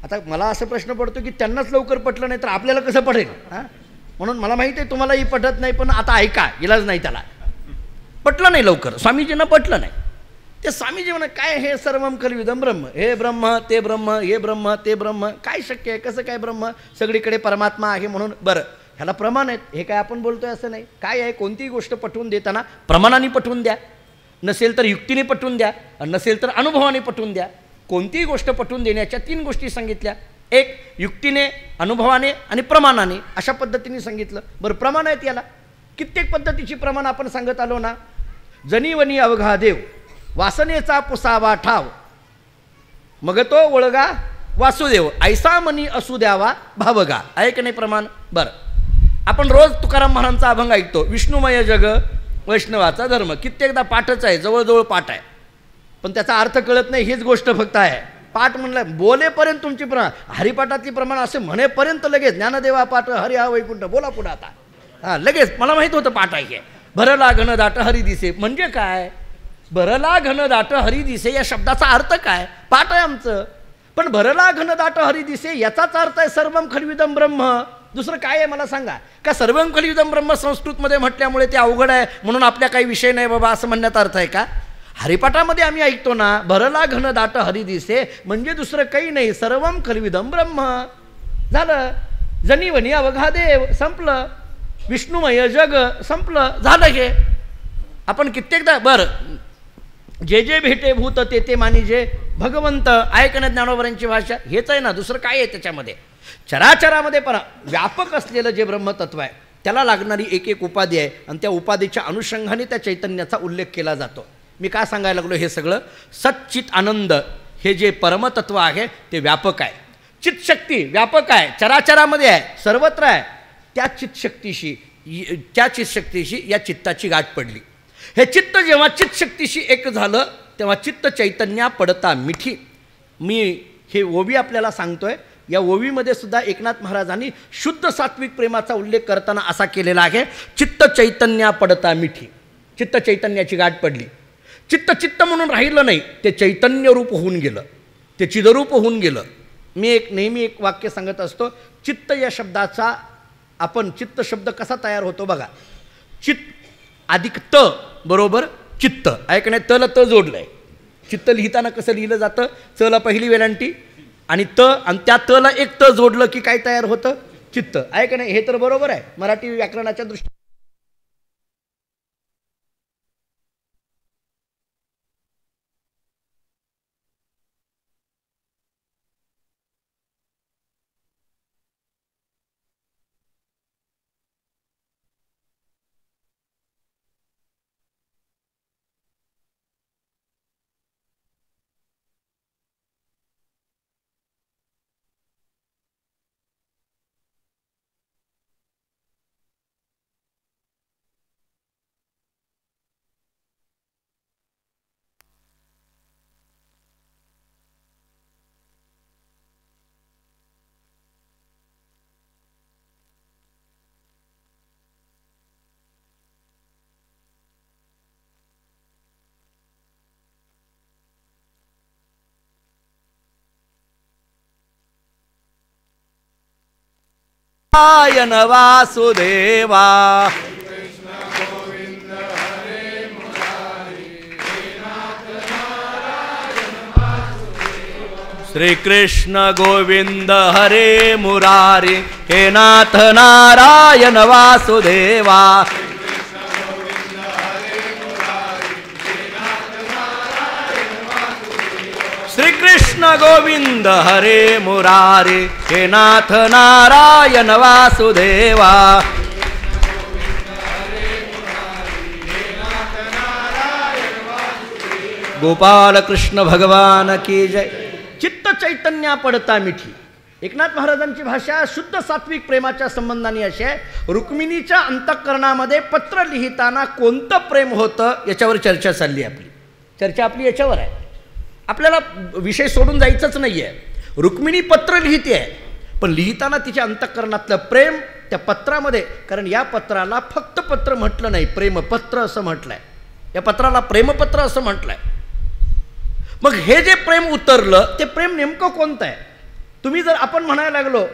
आता मला असा प्रश्न पडतो की त्यांनाच लवकर पटलं नाही तर आपल्याला कसं पटेल? म्हणून मला माहिती आहे तुम्हालाही पटत नाही, पण आता ऐका, इलाज नाही त्याला. पटलं नाही लवकर, स्वामीजींना पटलं नाही. ते स्वामीजी म्हणा काय हे सर्वम कलिविदम ब्रह्म, हे ब्रह्म ते ब्रह्म, हे ब्रह्म ते ब्रह्म, काय शक्य आहे? कसं काय ब्रह्म? सगळीकडे परमात्मा आहे म्हणून. बरं, ह्याला प्रमाण आहेत, हे काय आपण बोलतोय असं नाही. काय आहे? कोणतीही गोष्ट पटवून देताना प्रमाणाने पटवून द्या, नसेल तर युक्तीने पटवून द्या, नसेल तर अनुभवाने पटवून द्या. कोणतीही गोष्ट पटवून देण्याच्या 3 गोष्टी सांगितल्या. एक युक्तीने, अनुभवाने आणि प्रमाणाने, अशा पद्धतीने सांगितलं. बरं, प्रमाण आहेत याला, कित्येक पद्धतीची प्रमाण आपण सांगत आलो ना. जनीवनी अवघा देव, वासनेचा पुसावा ठाव, मग तो वळगा वासुदेव, ऐसा मनी असू द्यावा भावगा. आहे की नाही प्रमाण? बरं, आपण रोज तुकाराम महाराजांचा अभंग ऐकतो, विष्णुमय जग वैष्णवाचा धर्म. कित्येकदा पाठच आहे, जवळजवळ पाठ आहे, पण त्याचा अर्थ कळत नाही. हीच गोष्ट फक्त आहे. पाठ म्हणलं बोलेपर्यंत तुमची प्रमाण, हरिपाठातली प्रमाण असे म्हणेपर्यंत लगेच ज्ञानदेवा पाठ हरी हा वैकुंठ, बोला पुढे आता. लगेच मला माहीत होतं पाठ आहे. भरला घन दाट हरी दिसे म्हणजे काय? भरला घन दाट हरी दिसे या शब्दाचा अर्थ काय? पाठ आहे आमचं. पण भरला घन दाट हरी दिसे याचाच अर्थ आहे सर्वम खलविदम ब्रह्म. दुसरं काय आहे मला सांगा? का सर्वम खलविदम ब्रह्म संस्कृतमध्ये म्हटल्यामुळे ते अवघड आहे म्हणून आपल्या काही विषय नाही बाबा असं म्हणण्यात अर्थ आहे का? हरिपाठामध्ये आम्ही ऐकतो ना, भरला घन दाट हरी दिसे म्हणजे दुसरं काही नाही, सर्वम खलविदम ब्रह्म झालं. जनीवनी अवघा देव संपलं, विष्णुमय जग संपलं, झालं हे. आपण कित्येकदा बरं जे जे भेटे भूत ते ते मानी जे भगवंत, ऐकणं ज्ञानोबरांची भाषा हेच आहे ना, दुसरं काय आहे त्याच्यामध्ये? चराचरामध्ये पण व्यापक असलेलं जे ब्रह्मतत्व आहे त्याला लागणारी एक एक उपाधी आहे आणि त्या उपाधीच्या अनुषंगाने त्या चैतन्याचा उल्लेख केला जातो. मी काय सांगायला लागलो? हे सगळं सच्चित आनंद हे जे परमतत्व आहे ते व्यापक आहे. चितशक्ती व्यापक आहे, चराचरामध्ये आहे, सर्वत्र आहे. त्या चितशक्तीशी या चित्ताची गाठ पडली. हे चित्त जेव्हा चितशक्तीशी एक झालं तेव्हा चित्त चैतन्या पडता मिठी. मी हे ओवी आपल्याला सांगतोय. या ओवीमध्ये सुद्धा एकनाथ महाराजांनी शुद्ध सात्विक प्रेमाचा उल्लेख करताना असा केलेला आहे, चित्त चैतन्या पडता मिठी. चित्त चैतन्याची गाठ पडली. चित्त चित्त म्हणून राहिलं नाही, ते चैतन्य रूप होऊन गेलं, ते चिदरूप होऊन गेलं. मी नेहमी एक वाक्य सांगत असतो, चित्त या शब्दाचा आपण चित्त शब्द कसा तयार होतो बघा. चित्त अधिक त बरोबर चित्त, ऐक नाही, तला त जोडलंय. चित्त लिहिताना कसं लिहिलं जातं? चला पहिली वेलांटी आणि त, आणि त्या तला एक त जोडलं की काय तयार होतं? चित्त. ऐक नाही, हे तर बरोबर आहे मराठी व्याकरणाच्या दृष्टीने. नारायण वासुदेवा श्री कृष्ण गोविंद हरे मुरारी हे नाथ नारायण वासुदेवा श्री कृष्ण गोविंद हरे मुरारी हे नाथ नारायण वासुदेवा गोपाल कृष्ण भगवान की जय। चित्त चैतन्या पडता मिठी। एकनाथ महाराजांची भाषा शुद्ध सात्विक प्रेमाच्या संबंधाने अशी आहे, रुक्मिणीच्या अंतःकरणामध्ये पत्र लिहिताना कोणतं प्रेम होतं याच्यावर चर्चा चालली आहे आपली। चर्चा आपली याच्यावर आहे, आपल्याला विषय सोडून जायचंच नाही आहे। रुक्मिणी पत्र लिहिते आहे, पण लिहिताना तिच्या अंतःकरणातलं प्रेम त्या पत्रामध्ये, कारण या पत्राला फक्त पत्र म्हटलं नाही, प्रेमपत्र असं म्हटलं आहे। या पत्राला प्रेमपत्र असं म्हटलं आहे। मग हे जे प्रेम उतरलं ते प्रेम नेमकं कोणतं आहे? तुम्ही जर आपण म्हणायला लागलो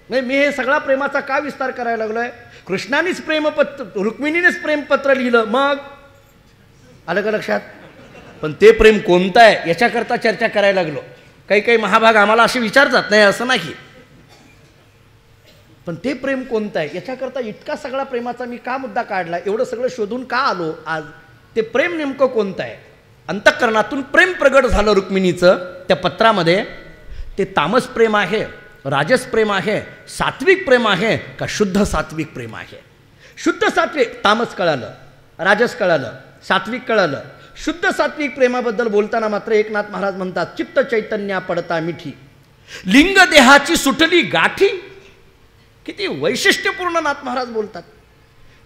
नाही मी हे सगळा प्रेमाचा का विस्तार करायला लागलो आहे, कृष्णानेच प्रेमपत्र रुक्मिणीनेच प्रेमपत्र लिहिलं, मग आलं का लक्षात? पण ते प्रेम कोणतं आहे याच्याकरता चर्चा करायला लागलो। काही काही महाभाग आम्हाला असे विचारतात, नाही असं नाही, पण ते प्रेम कोणतं आहे याच्याकरता इतका सगळा प्रेमाचा मी का मुद्दा काढला, एवढं सगळं शोधून का आलो आज? ते प्रेम नेमकं कोणतं आहे? अंतःकरणातून प्रेम प्रगट झालं रुक्मिणीचं त्या पत्रामध्ये, ते तामस प्रेम आहे, राजस प्रेम आहे, सात्विक प्रेम आहे का शुद्ध सात्विक प्रेम आहे? शुद्ध सात्विक, तामस कळालं, राजस कळालं, सात्विक कळालं। शुद्ध सात्विक प्रेमाबद्दल बोलताना मात्र एकनाथ महाराज म्हणतात चित्त चैतन्या पडता मिठी, लिंग देहाची सुटली गाठी। किती वैशिष्ट्यपूर्ण नाथ महाराज बोलतात।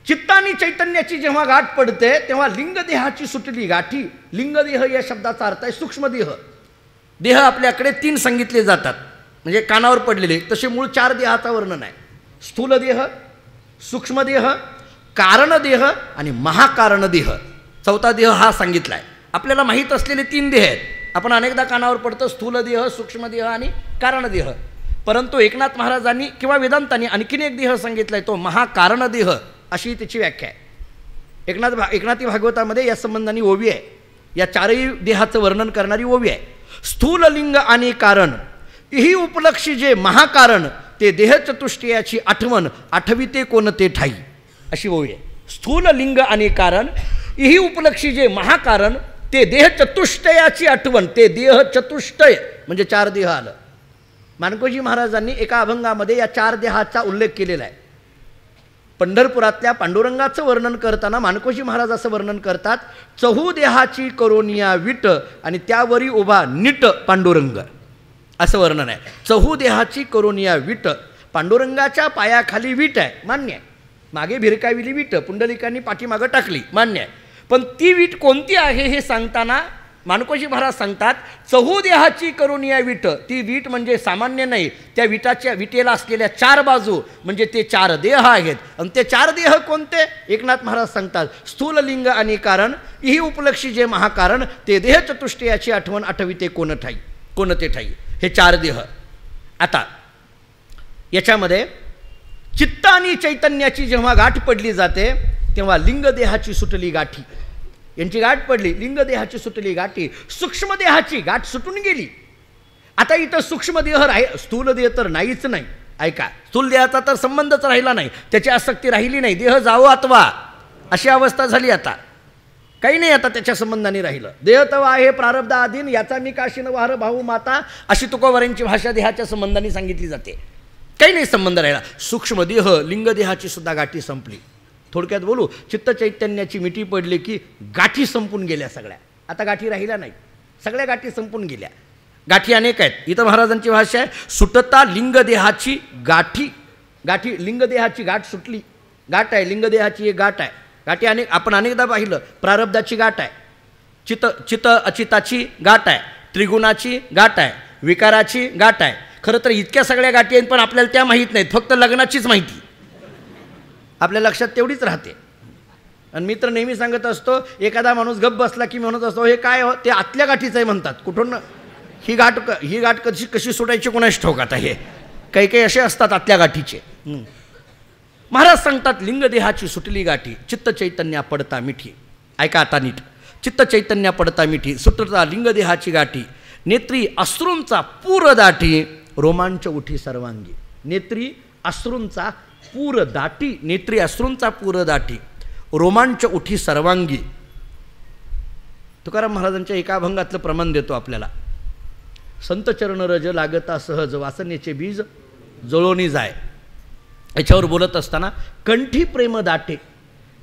चित्त आणि चैतन्याची जेव्हा गाठ पडते तेव्हा लिंगदेहाची सुटली गाठी। लिंगदेह या शब्दाचा अर्थ आहे सूक्ष्मदेह। देह आपल्याकडे 3 सांगितले जातात, म्हणजे कानावर पडलेले, तसे मूळ 4 देहाचा वर्णन आहे। स्थूल देह, सूक्ष्मदेह, कारणदेह आणि महाकारणदेह। 4था देह हा सांगितला आहे। आपल्याला माहीत असलेले 3 देह आहेत, आपण अनेकदा कानावर पडतो स्थूल देह, सूक्ष्मदेह आणि कारणदेह। परंतु एकनाथ महाराजांनी किंवा वेदांतांनी आणखीन एक देह सांगितला आहे, तो महाकारणदेह अशी त्याची व्याख्या आहे। एकनाथी भागवतामध्ये या संबंधाने ओवी आहे, या 4ही देहाचं वर्णन करणारी ओवी आहे। स्थूल लिंग आणि कारण ही उपलक्षी जे महाकारण, ते देह चतुष्टयाची आठवण आठविते कोणते ठाई, अशी ओवी आहे। स्थूल लिंग आणि कारण ही उपलक्षी जे महाकारण, ते देह चतुष्टयाची आठवण, ते देह चतुष्टय म्हणजे 4 देह आलं। मानकोजी महाराजांनी एका अभंगामध्ये या 4 देहाचा उल्लेख केलेला आहे। पंढरपुरातल्या पांडुरंगाचं वर्णन करताना मानकोजी महाराज असं वर्णन करतात, चहू देहाची करोनिया विट आणि त्यावरी उभा नीट पांडुरंग, असं वर्णन आहे। चहू देहाची करोनिया विट, पांडुरंगाच्या पायाखाली वीट आहे, मान्य आहे। मागे भिरकाविली वीट पुंडलिकांनी पाठीमागं टाकली, मान्य आहे। पण ती वीट कोणती आहे हे सांगताना मानकोजी महाराज सांगतात, चहू देहाची करुनिया विट। ती वीट म्हणजे सामान्य नाही, त्या विटेला असलेल्या 4 बाजू म्हणजे ते 4 देह आहेत। आणि ते 4 देह कोणते? एकनाथ महाराज सांगतात, स्थूल लिंग आणि कारण ही उपलक्षी जे महाकारण, ते देह चतुष्टयाची आठवण आठविते कोणते ठाई, हे 4 देह। आता याच्यामध्ये चित्त आणि चैतन्याची जेव्हा गाठ पडली जाते तेव्हा लिंगदेहाची सुटली गाठी, यांची गाठ पडली, लिंगदेहाची सुटली गाठी, सूक्ष्मदेहाची गाठ सुटून गेली। आता इथं सूक्ष्मदेह स्थूल देह तर नाहीच नाही, ऐका, स्थूल देहाचा तर संबंधच राहिला नाही, त्याची आसक्ती राहिली नाही, देह जावो अथवा अशी अवस्था झाली। आता काही नाही, आता त्याच्या संबंधाने राहिलं। देह तवा आहे प्रारब्ध आधीन, याचा मी काशीन वाहर भाऊ माता, अशी तुकोबारांची भाषा देहाच्या संबंधाने सांगितली जाते। काही नाही संबंध राहिला। सूक्ष्मदेह लिंगदेहाची सुद्धा गाठी संपली। थोडक्यात बोलू, चित्त चैतन्याची मिठी पडली की गाठी संपून गेल्या सगळ्या, आता गाठी राहिल्या नाही, सगळ्या गाठी संपून गेल्या। गाठी अनेक आहेत, इथं महाराजांची भाषा आहे, सुटता लिंगदेहाची गाठी। लिंगदेहाची गाठ सुटली, गाठ आहे, लिंगदेहाची एक गाठ आहे। गाठी आपण अनेकदा पाहिलं, प्रारब्धाची गाठ आहे, चित्त अचिताची गाठ आहे, त्रिगुणाची गाठ आहे, विकाराची गाठ आहे। खरं तर इतक्या सगळ्या गाठी आहेत, पण आपल्याला त्या माहीत नाहीत, फक्त लग्नाचीच माहिती आपल्या लक्षात तेवढीच राहते। आणि मी तर नेहमी सांगत असतो, एखादा माणूस गप्प बसला की म्हणत असतो, हे काय हो, ते आतल्या गाठीचं आहे म्हणतात, कुठून ही गाठ कशी सुटायची कोणाच ठाऊक। आता हे काही असे असतात आतल्या गाठीचे, महाराज सांगतात लिंगदेहाची सुटली गाठी चित्त चैतन्या पडता मिठी. ऐका आता नीट. चित्त चैतन्या पडता मिठी सुटता लिंगदेहाची गाठी नेत्री अश्रूंचा पूर दाटी रोमांच उठी सर्वांगी. नेत्री अश्रूंचा पूर दाटी नेत्री अश्रूंचा पूर दाटी रोमांच उठी सर्वांगी. तुकाराम महाराजांच्या एका अभंगातलं प्रमाण देतो आपल्याला. संत चरण रज लागता सहज वासनेचे बीज जळोनी जाय. याच्यावर बोलत असताना कंठी प्रेम दाटे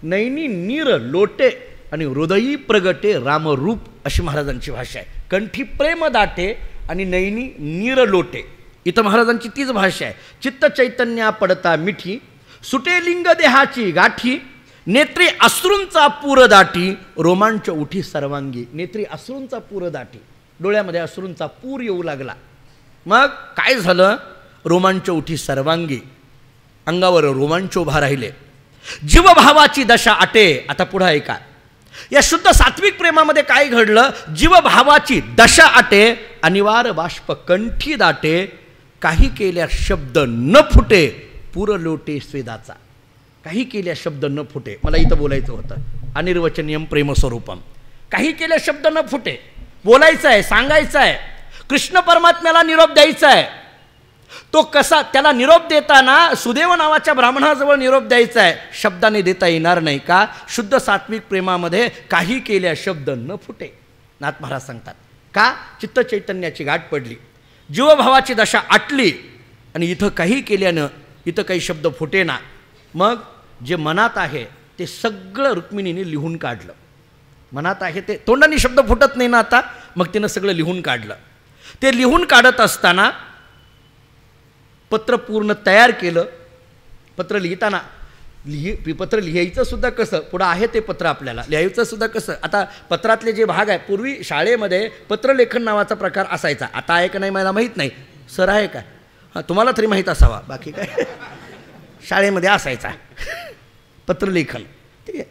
नैनी नीर लोटे आणि हृदयी प्रगटे रामरूप अशी महाराजांची भाषा आहे. कंठी प्रेम दाटे आणि नैनी नीर लोटे इथं महाराजांची तीच भाषा आहे. चित्त चैतन्या पडता मिठी सुटे लिंग देहाची गाठी नेत्री अश्रूंचा पूर दाटी रोमांच उठी सर्वांगी. नेत्री अश्रूंचा पूर दाटी डोळ्यामध्ये अश्रूंचा पूर येऊ लागला. मग काय झालं? रोमांच उठी सर्वांगी. अंगावर रोमांच उभा राहिले. जीवभावाची दशा आटे. आता पुढं ऐका. या शुद्ध सात्विक प्रेमामध्ये काय घडलं? जीवभावाची दशा आटे अनिवार्य बाष्प कंठी दाटे काही केल्या शब्द न फुटे पूर लोटे स्वेदाचा. काही केल्या शब्द न फुटे. मला इथं बोलायचं होतं अनिर्वचनीयम प्रेमस्वरूपम. काही केल्या शब्द न फुटे बोलायचं आहे, सांगायचं आहे, कृष्ण परमात्म्याला निरोप द्यायचा आहे. तो कसा त्याला निरोप देताना सुदेव नावाच्या ब्राह्मणाजवळ निरोप द्यायचा आहे. शब्दाने देता येणार नाही. का? शुद्ध सात्विक प्रेमामध्ये काही केल्या शब्द न फुटे. नाथ महाराज सांगतात का? चित्त चैतन्याची गाठ पडली, जीवभावाची दशा आटली आणि इथं काही केल्यानं इथं काही शब्द फुटेना. मग जे मनात आहे ते सगळं रुक्मिणीने लिहून काढलं. मनात आहे ते तोंडाने शब्द फुटत नाही ना आता. मग तिनं सगळं लिहून काढलं. ते लिहून काढत असताना पत्र पूर्ण तयार केलं. पत्र लिहिताना पत्र लिहायचं सुद्धा कसं पुढं आहे ते पत्र आपल्याला लिहायचं सुद्धा कसं. आता पत्रातले जे भाग आहे पूर्वी शाळेमध्ये पत्रलेखन नावाचा प्रकार असायचा. आता आहे का नाही मला माहीत नाही. सर आहे का? हां तुम्हाला तरी माहीत असावा. बाकी काय शाळेमध्ये असायचा पत्रलेखन. ठीक आहे.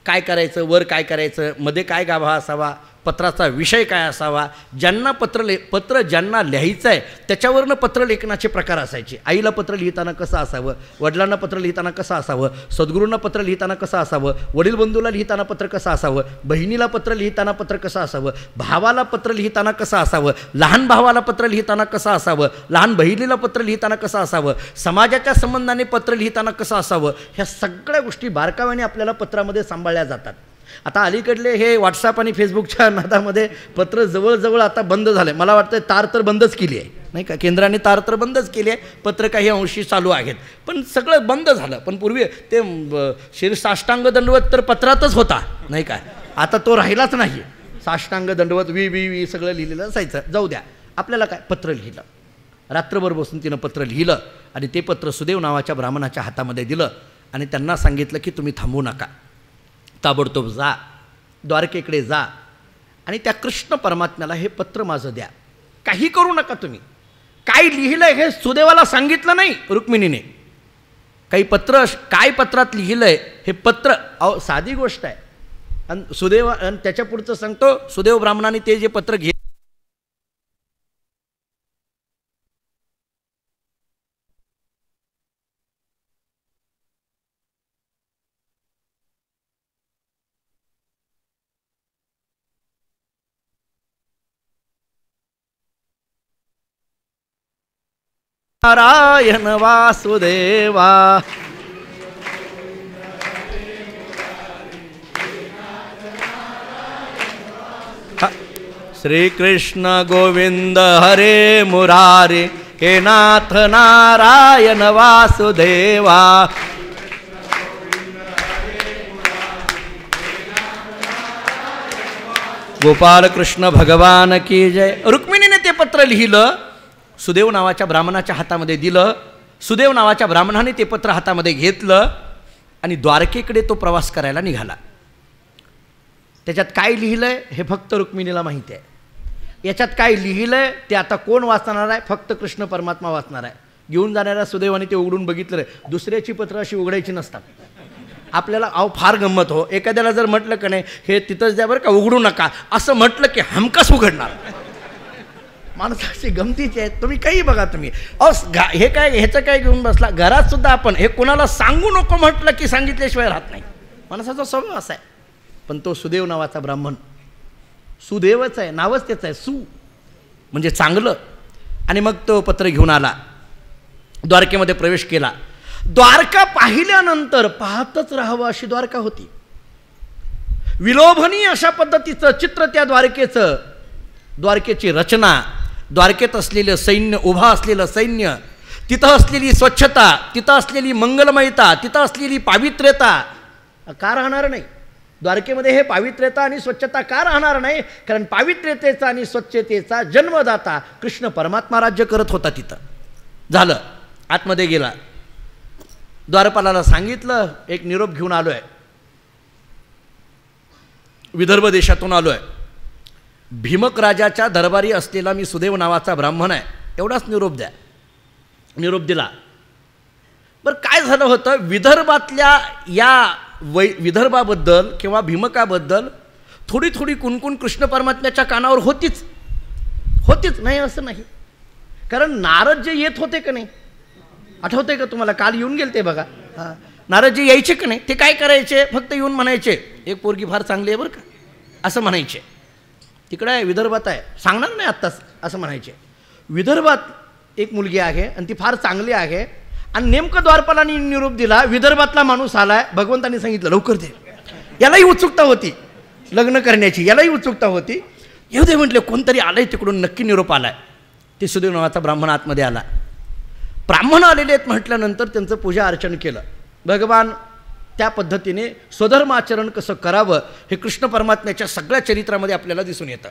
काय करायचं, वर काय करायचं, मध्ये काय गाभा असावा, पत्राचा विषय काय असावा, ज्यांना पत्र ज्यांना लिहायचं आहे त्याच्यावरनं पत्रलेखनाचे प्रकार असायचे. आईला पत्र लिहिताना कसं असावं, वडिलांना पत्र लिहिताना कसं असावं, सद्गुरूंना पत्र लिहिताना कसं असावं, वडील बंधूला लिहिताना पत्र कसं असावं, बहिणीला पत्र लिहिताना पत्र कसं असावं, भावाला पत्र लिहिताना कसं असावं, लहान भावाला पत्र लिहिताना कसं असावं, लहान बहिणीला पत्र लिहिताना कसं असावं, समाजाच्या संबंधाने पत्र लिहिताना कसं असावं, ह्या सगळ्या गोष्टी बारकाव्याने आपल्याला पत्रामध्ये सांभाळल्या जातात. आता अलीकडले हे व्हॉट्सअप आणि फेसबुकच्या नादामध्ये पत्र जवळजवळ आता बंद झालं आहे. मला वाटतं तार तर बंदच केली आहे नाही का. केंद्राने तार तर बंदच केली आहे. पत्र काही अंशी चालू आहेत पण सगळं बंद झालं. पण पूर्वी ते साष्टांग दंडवत तर पत्रातच होता नाही का. आता तो राहिलाच नाही. साष्टांग दंडवत वी सगळं लिहिलेलं असायचं. जाऊ द्या. आपल्याला काय पत्र लिहिलं. रात्रभर बसून तिनं पत्र लिहिलं आणि ते पत्र सुदेव नावाच्या ब्राह्मणाच्या हातामध्ये दिलं आणि त्यांना सांगितलं की तुम्ही थांबू नका, ताबडतोब जा, द्वारकेकडे जा आणि त्या कृष्ण परमात्म्याला हे पत्र माझं द्या. काही करू नका तुम्ही. काय लिहिलंय हे सुदेवाला सांगितलं नाही रुक्मिणीने. काही पत्र काय पत्रात लिहिलंय हे पत्र साधी गोष्ट आहे. आणि सुदेव आणि त्याच्या पुढचं सांगतो सुदेव ब्राह्मणाने ते जे पत्र घे नारायण वासुदेवा श्री कृष्ण गोविंद हरे मुरारे हे नाथ नारायण वासुदेवा. गोपाल कृष्ण भगवान की जय. रुक्मिणीने ते पत्र लिहिलं, सुदेव नावाच्या ब्राह्मणाच्या हातामध्ये दिलं. सुदेव नावाच्या ब्राह्मणाने ते पत्र हातामध्ये घेतलं आणि द्वारकेकडे तो प्रवास करायला निघाला. त्याच्यात काय लिहिलंय हे फक्त रुक्मिणीला माहिती आहे. याच्यात काय लिहिलंय ते आता कोण वाचणार आहे? फक्त कृष्ण परमात्मा वाचणार आहे. घेऊन जाणाऱ्या सुदैवाने ते उघडून बघितलं. दुसऱ्याची पत्र अशी उघडायची नसतात. आपल्याला फार गंमत हो. एखाद्याला जर म्हटलं का नाही हे तिथंच द्या बरं का, उघडू नका, असं म्हटलं की हमकस उघडणार. माणसाची गमतीची आहेत. तुम्ही काही बघा तुम्ही. हे काय ह्याचं काय घेऊन बसला. घरात सुद्धा आपण हे कोणाला सांगू नको म्हटलं की सांगितल्याशिवाय राहत नाही. माणसाचा स्वभाव असा आहे. पण तो सुदेव नावाचा ब्राह्मण, सुदेवच आहे, नावच त्याचं आहे, सु म्हणजे चांगलं. आणि मग तो पत्र घेऊन आला, द्वारकेमध्ये प्रवेश केला. द्वारका पाहिल्यानंतर पाहतच राहावं अशी द्वारका होती. विलोभनीय अशा पद्धतीचं चित्र त्या द्वारकेचं, द्वारकेची रचना, द्वारकेत असलेलं सैन्य, उभा असलेलं सैन्य, तिथं असलेली स्वच्छता, तिथं असलेली मंगलमयता, तिथं असलेली पावित्र्यता. का राहणार नाही द्वारकेमध्ये हे पावित्र्यता आणि स्वच्छता? का राहणार नाही? कारण पावित्र्यतेचा आणि स्वच्छतेचा जन्मदाता कृष्ण परमात्मा राज्य करत होता तिथं. झालं, आतमध्ये गेला. द्वारपालाला सांगितलं, एक निरोप घेऊन आलो आहे, विदर्भ देशातून आलो आहे, भीमक राजाच्या दरबारी असलेला मी सुदेव नावाचा ब्राह्मण आहे, एवढाच निरोप द्या. निरोप दिला. बरं, काय झालं होतं, विदर्भातल्या या विदर्भाबद्दल किंवा भीमकाबद्दल थोडी थोडी कुणकुण कृष्ण परमात्म्याच्या कानावर होतीच. नाही असं नाही. कारण नारद जे येत होते का नाही, आठवते का तुम्हाला? काल येऊन गेले ते बघा. हां, नारद जे यायचे का नाही, ते काय करायचे, फक्त येऊन म्हणायचे एक पोरगी फार चांगली आहे बरं का, असं म्हणायचे. तिकडं आहे, विदर्भात आहे, सांगणार नाही आत्ताच, असं म्हणायचे. विदर्भात एक मुलगी आहे आणि ती फार चांगली आहे. आणि नेमकं द्वारपालांनी निरोप दिला, विदर्भातला माणूस आलाय, भगवंतांनी सांगितलं लवकर दे. यालाही उत्सुकता होती लग्न करण्याची, यालाही उत्सुकता होती. येऊ दे म्हटले, कोणतरी आलंय तिकडून, नक्की निरोप आलाय. ते सुदेव नावाचा ब्राह्मण आतमध्ये आला. ब्राह्मण आलेले आहेत म्हटल्यानंतर त्यांचं पूजा अर्चन केलं. भगवान त्या पद्धतीने स्वधर्माचरण कसं करावं हे कृष्ण परमात्म्याच्या सगळ्या चरित्रामध्ये आपल्याला दिसून येतं.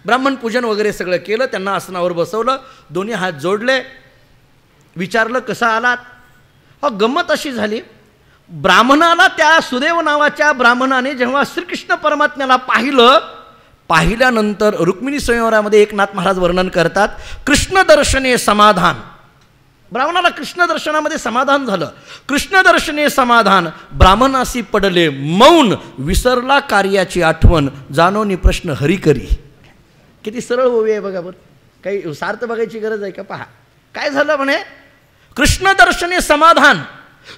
ब्राह्मण पूजन वगैरे सगळं केलं, त्यांना आसनावर बसवलं, दोन्ही हात जोडले, विचारलं कसं आलात. गंमत अशी झाली, ब्राह्मणाला, त्या सुदेव नावाच्या ब्राह्मणाने जेव्हा श्रीकृष्ण परमात्म्याला पाहिल्यानंतर रुक्मिणी स्वयंवरामध्ये एकनाथ महाराज वर्णन करतात, कृष्ण दर्शने समाधान. ब्राह्मणाला कृष्ण दर्शनामध्ये समाधान झालं. कृष्ण दर्शने समाधान, ब्राह्मणासी पडले मौन, विसरला कार्याची आठवण, जाणोनी प्रश्न हरी करी. किती सरळ ओवी आहे बघा बरं, काही सार्थ बघायची गरज आहे का? पहा काय झालं म्हणे, कृष्ण दर्शने समाधान.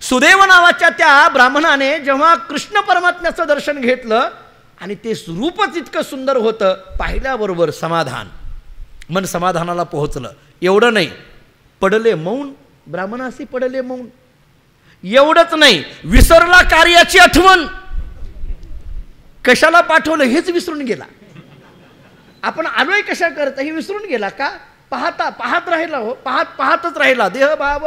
सुदेव नावाच्या त्या ब्राह्मणाने जेव्हा कृष्ण परमात्म्याचं दर्शन घेतलं आणि ते रूपच इतकं सुंदर होतं, पाहिल्याबरोबर समाधान, मन समाधानाला पोहोचलं. एवढं नाही, पडले मौन, ब्राह्मणासी पडले मौन. एवढंच नाही, विसरला कार्याची आठवण. कशाला पाठवलं हेच विसरून गेला. आपण आलोय कशा करता हे विसरून गेला का? पाहत राहिला हो, पाहतच राहिला. देह भाव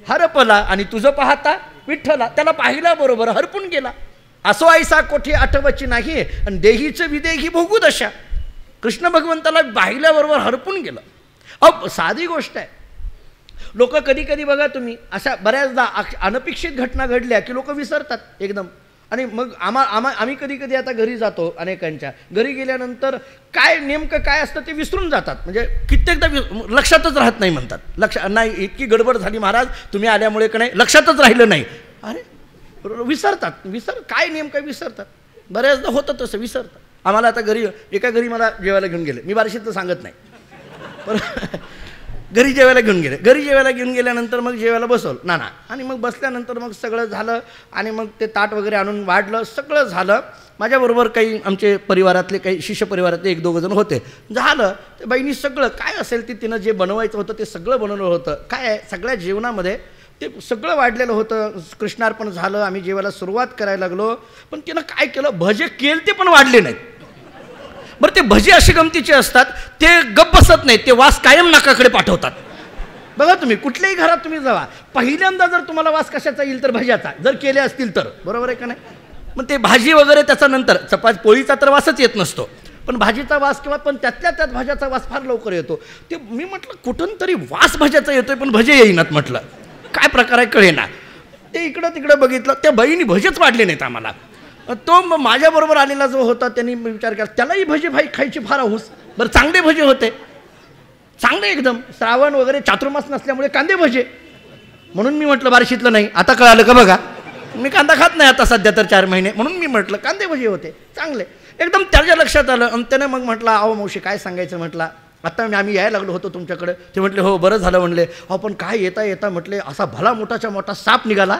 हरपला आणि तुझं पाहता विठ्ठला, त्याला पाहिल्याबरोबर हरपून गेला. असो ऐसा कोठे आठवची नाही, आणि देहीचं विदेही भोगू दशा. कृष्ण भगवंताला पाहिल्याबरोबर हरपून गेलं. साधी गोष्ट आहे. लोक कधी कधी बघा तुम्ही, अशा बऱ्याचदा अनपेक्षित घटना घडल्या की लोक विसरतात एकदम. आणि मग आम्ही कधी कधी आता घरी जातो, अनेकांच्या घरी गेल्यानंतर काय नेमकं काय असतं ते विसरून जातात. म्हणजे कित्येकदा लक्षातच राहत नाही म्हणतात. नाही, इतकी गडबड झाली महाराज तुम्ही आल्यामुळे का नाही, लक्षातच राहिलं नाही. अरे विसरतात, काय नेमकं विसरतात. बऱ्याचदा होतं तसं, विसरतात. आम्हाला आता एका घरी मला जेवायला घेऊन गेले, मी बारशीतलं सांगत नाही, पण घरी जेवायला घेऊन गेल्यानंतर मग जेवायला बसवलं नाना, आणि मग बसल्यानंतर मग सगळं झालं आणि मग ते ताट वगैरे आणून वाढलं, सगळं झालं. माझ्याबरोबर काही आमचे परिवारातले काही शिष्य परिवारातले 1-2 जण होते. झालं ते बाईंनी सगळं काय असेल ते तिनं जे बनवायचं होतं ते सगळं बनवलं होतं. काय आहे, सगळ्या जेवणामध्ये ते सगळं वाढलेलं होतं. कृष्णार्पण झालं, आम्ही जेवायला सुरुवात करायला लागलो, पण तिनं काय केलं, भजे केले ते पण वाढले नाहीत. बरं, ते भजे असे गमतीचे असतात, ते गप्प बसत नाहीत, ते वास कायम नाकाकडे पाठवतात. बघा तुम्ही कुठल्याही घरात तुम्ही जावा, पहिल्यांदा जर तुम्हाला वास कशाचा येईल तर भज्याचा, जर केले असतील तर, बरोबर आहे का नाही. मग ते भाजी वगैरे त्याचा नंतर, चपाती पोळीचा तर वासच येत नसतो, पण भाजीचा वास किंवा पण त्यातल्या त्यात भाज्याचा वास फार लवकर येतो. ते मी म्हटलं कुठून तरी वास भाज्याचा येतोय पण भजे येईनात. म्हटलं काय प्रकार आहे कळेना. ते इकडं तिकडं बघितलं, त्या बाईनी भजेच वाढले नाहीत आम्हाला. तो माझ्याबरोबर आलेला जो होता त्यांनी विचार केला, त्यालाही भजे भाई खायची फार हौस. बरं, चांगले भजे होते, चांगले एकदम. श्रावण वगैरे चातुर्मास नसल्यामुळे कांदे भजे, म्हणून मी म्हटलं बारशीतलं नाही. आता कळालं का बघा, मी कांदा खात नाही आता सध्या तर 4 महिने, म्हणून मी म्हटलं कांदे भजे होते चांगले एकदम. त्याच्या लक्षात आलं आणि त्याने मग म्हटलं, अहो मावशी काय सांगायचं. म्हटलं आता आम्ही यायला लागलो होतो तुमच्याकडे. ते म्हटले हो बरं झालं म्हणले. अहो पण काय येता येता म्हटले असा भला मोठाच्या मोठा साप निघाला.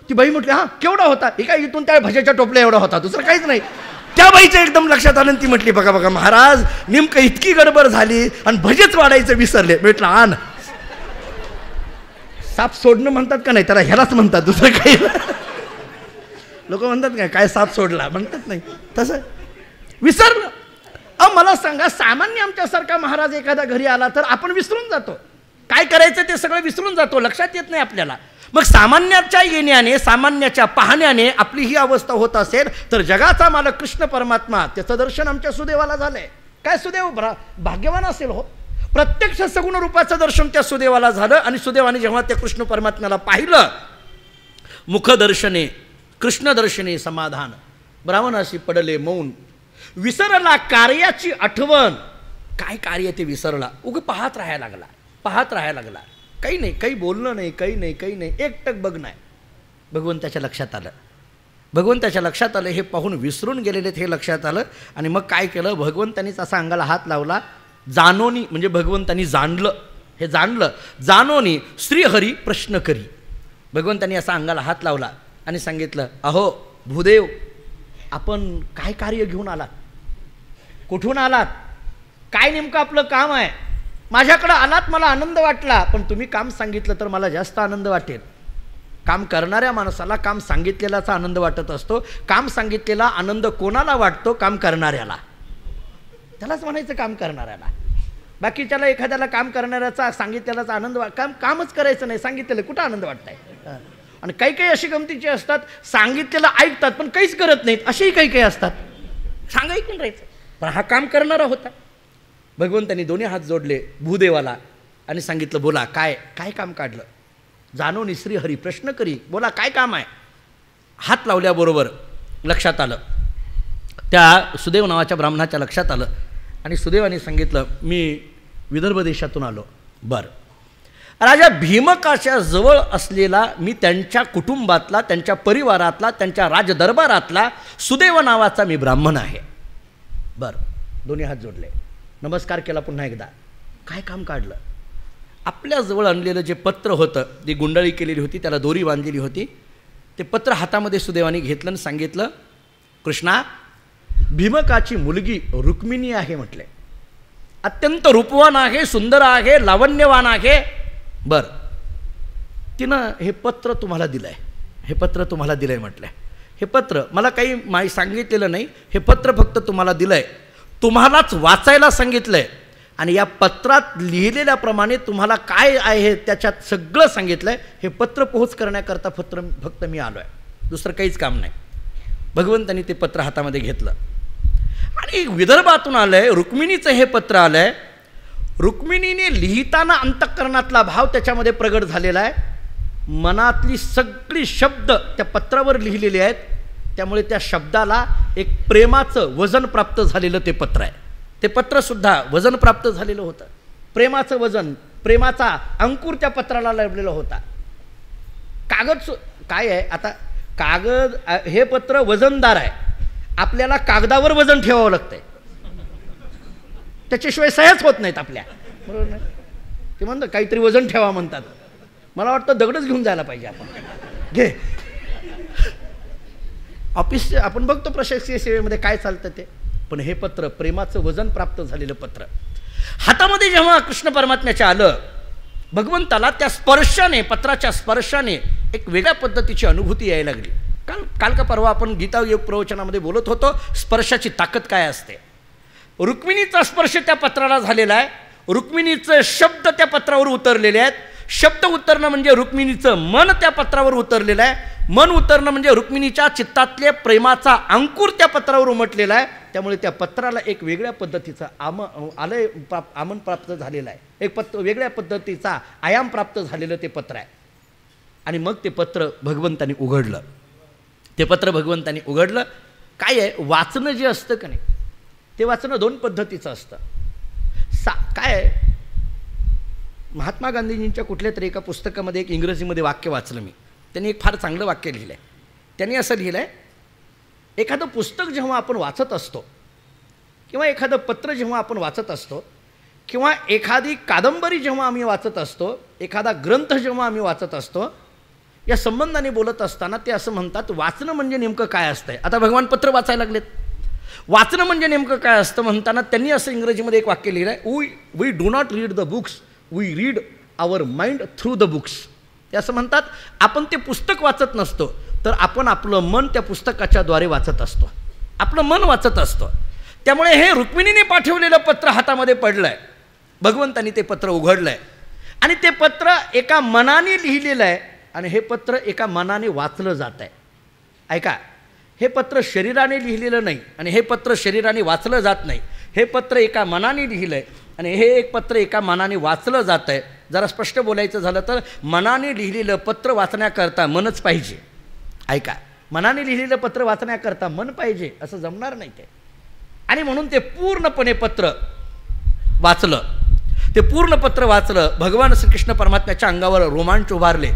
ती बाई म्हटली हां केवढा होता. हे काय इथून त्या भज्याच्या टोपल्या एवढा होता, दुसरं काहीच नाही. त्या बाईचं एकदम लक्षात आलं. ती म्हटली बघा बघा महाराज नेमकं इतकी गडबड झाली आणि भजेच वाढायचं विसरले. म्हटलं आण. साप सोडणं म्हणतात का नाही, त्याला ह्यालाच म्हणतात, दुसरं काही. लोक म्हणतात काय साप सोडला म्हणतात नाही, तसं विसरलं. मला सांगा सामान्य आमच्यासारखा महाराज एखादा घरी आला तर आपण विसरून जातो, काय करायचं ते सगळं विसरून जातो, लक्षात येत नाही आपल्याला. मग सामान्याच्या येण्याने सामान्याच्या पाहण्याने आपली ही अवस्था होत असेल तर जगाचा मालक कृष्ण परमात्मा त्याचं दर्शन आमच्या सुदैवाला झालंय. काय सुदैव भाग्यवान असेल हो. प्रत्यक्ष सगुण रूपाचं दर्शन त्या सुदैवाला झालं. आणि सुदैवाने जेव्हा त्या कृष्ण परमात्म्याला पाहिलं मुखदर्शने कृष्णदर्शने समाधान. ब्राह्मणाशी पडले मौन. विसरला कार्याची आठवण. काय कार्य ते विसरला. उग पाहत राहायला लागला. काही नाही, काही बोलणं नाही, काही नाही, एकटक बघ नाही. भगवंताच्या लक्षात आलं. हे पाहून विसरून गेलेले हे लक्षात आलं. आणि मग काय केलं, भगवंतानीच असा अंगाला हात लावला. जानोनी म्हणजे भगवंतानी जाणलं, हे जाणलं. जानोनी श्रीहरी प्रश्न करी. भगवंतानी असा अंगाला हात लावला आणि सांगितलं अहो भूदेव आपण काय कार्य घेऊन आलात, कुठून आलात, काय नेमकं आपलं काम आहे. माझ्याकडं आलात मला आनंद वाटला, पण तुम्ही काम सांगितलं तर मला जास्त आनंद वाटेल. काम करणाऱ्या माणसाला काम सांगितलेलाचा आनंद वाटत असतो. काम सांगितलेला आनंद कोणाला वाटतो, काम करणाऱ्याला. त्यालाच म्हणायचं काम करणाऱ्याला. बाकीच्याला एखाद्याला काम करणाऱ्याचा सांगितलेलाचा आनंद कामच करायचं नाही, सांगितलेलं कुठं आनंद वाटतंय. आणि काही काही अशी गमतीची असतात सांगितलेलं ऐकतात पण काहीच करत नाहीत, असेही काही काही असतात. सांगायचं राहायचं, पण हा काम करणारा होता. भगवंतांनी दोन्ही हात जोडले भूदेवाला आणि सांगितलं बोला काय काय काम काढलं. जाणो निश्री हरी प्रश्न करी, बोला काय काम आहे. हात लावल्याबरोबर लक्षात आलं, त्या सुदेव नावाच्या ब्राह्मणाच्या लक्षात आलं. आणि सुदेवाने सांगितलं मी विदर्भ देशातून आलो. बरं, राजा भीमकाच्या जवळ असलेला मी त्यांच्या कुटुंबातला, त्यांच्या परिवारातला, त्यांच्या राजदरबारातला सुदेव नावाचा मी ब्राह्मण आहे. बरं, दोन्ही हात जोडले, नमस्कार केला पुन्हा एकदा. काय काम काढलं. आपल्या जवळ आणलेलं जे पत्र होतं, जी गुंडाळी केलेली होती, त्याला दोरी बांधलेली होती, ते पत्र हातामध्ये सुदेवाने घेतलं आणि सांगितलं कृष्णा भीमकाची मुलगी रुक्मिणी आहे म्हटले, अत्यंत रूपवान आहे, सुंदर आहे, लावण्यवान आहे. बरं, तिनं हे पत्र तुम्हाला दिलं आहे, हे पत्र तुम्हाला दिलं आहे म्हटलं. हे पत्र मला काही सांगितलेलं नाही, हे पत्र फक्त तुम्हाला दिलं आहे, तुम्हालाच वाचायला सांगितलं आहे. आणि या पत्रात लिहिलेल्याप्रमाणे तुम्हाला काय आहे त्याच्यात सगळं सांगितलं आहे. हे पत्र पोहोच करण्याकरता फक्त मी आलो आहे, दुसरं काहीच काम नाही. भगवंतांनी ते पत्र हातामध्ये घेतलं आणि विदर्भातून आलं आहे, रुक्मिणीचं हे पत्र आलं आहे. रुक्मिणीने लिहिताना अंतःकरणातला भाव त्याच्यामध्ये प्रगट झालेला आहे. मनातली सगळी शब्द त्या पत्रावर लिहिलेले आहेत. त्यामुळे त्या शब्दाला एक प्रेमाचं वजन प्राप्त झालेलं ते पत्र आहे. ते पत्रसुद्धा वजन प्राप्त झालेलं होतं, प्रेमाचं वजन, प्रेमाचा अंकुर त्या पत्राला लाभलेला होता. कागद काय आहे आता, कागद हे पत्र वजनदार आहे, आपल्याला कागदावर वजन ठेवावं लागतंय, त्याच्याशिवाय सह्याच होत नाहीत आपल्या, बरोबर नाही. ते म्हणतात काहीतरी वजन ठेवा म्हणतात, मला वाटतं दगडच घेऊन जायला पाहिजे आपण. घे ऑफिस आपण बघतो प्रशासकीय सेवेमध्ये काय चालतं ते, पण हे पत्र प्रेमाचं वजन प्राप्त झालेलं पत्र हातामध्ये जेव्हा कृष्ण परमात्म्याच्या आलं, भगवंताला त्या स्पर्शाने, पत्राच्या स्पर्शाने एक वेगळ्या पद्धतीची अनुभूती यायला लागली. काल का परवा आपण गीता योग प्रवचनामध्ये बोलत होतो स्पर्शाची ताकद काय असते. रुक्मिणीचा स्पर्श त्या पत्राला झालेला आहे, रुक्मिणीचं शब्द त्या पत्रावर उतरलेले आहेत. शब्द उतरणं म्हणजे रुक्मिणीचं मन त्या पत्रावर उतरलेलं आहे, मन उतरणं म्हणजे रुक्मिणीच्या चित्तातले प्रेमाचा अंकुर त्या पत्रावर उमटलेला आहे. त्यामुळे त्या पत्राला एक वेगळ्या पद्धतीचा आमन प्राप्त झालेला आहे, एक वेगळ्या पद्धतीचा आयाम प्राप्त झालेलं ते पत्र आहे. आणि मग ते पत्र भगवंतानी उघडलं. ते पत्र भगवंतानी उघडलं. काय आहे, वाचणं जे असतं का नाही, ते वाचणं दोन पद्धतीचं असतं. काय आहे, महात्मा गांधीजींच्या कुठल्या तरी एका पुस्तकामध्ये एक इंग्रजीमध्ये वाक्य वाचलं मी. त्यांनी एक फार चांगलं वाक्य लिहिलं आहे. त्यांनी असं लिहिलं आहे, एखादं पुस्तक जेव्हा आपण वाचत असतो किंवा एखादं पत्र जेव्हा आपण वाचत असतो, किंवा एखादी कादंबरी जेव्हा आम्ही वाचत असतो, एखादा ग्रंथ जेव्हा आम्ही वाचत असतो, या संबंधाने बोलत असताना ते असं म्हणतात, वाचणं म्हणजे नेमकं काय असतंय. आता भगवान पत्र वाचायला लागलेत. वाचणं म्हणजे नेमकं काय असतं म्हणताना त्यांनी असं इंग्रजीमध्ये एक वाक्य लिहिलं आहे, we do not read the books, we read our mind through the books. ते असं म्हणतात, आपण ते पुस्तक वाचत नसतो, तर आपण आपलं मन त्या पुस्तकाच्याद्वारे वाचत असतो, आपलं मन वाचत असतो. त्यामुळे हे रुक्मिणीने पाठवलेलं पत्र हातामध्ये पडलं आहे, भगवंतानी ते पत्र उघडलं आहे आणि ते पत्र एका मनाने लिहिलेलं आहे आणि हे पत्र एका मनाने वाचलं जात आहे. ऐका, हे पत्र शरीराने लिहिलेलं नाही आणि हे पत्र शरीराने वाचलं जात नाही. हे पत्र एका मनाने लिहिलं आहे आणि हे एक पत्र एका मनाने वाचलं जात आहे. जरा स्पष्ट बोलायचं झालं तर मनाने लिहिलेलं पत्र वाचण्याकरता मनच पाहिजे. ऐका, मनाने लिहिलेलं पत्र वाचण्याकरता मन पाहिजे, असं जमणार नाही ते. आणि म्हणून ते पूर्णपणे पत्र वाचलं. ते पूर्ण पत्र वाचलं. भगवान श्रीकृष्ण परमात्म्याच्या अंगावर रोमांच उभारले.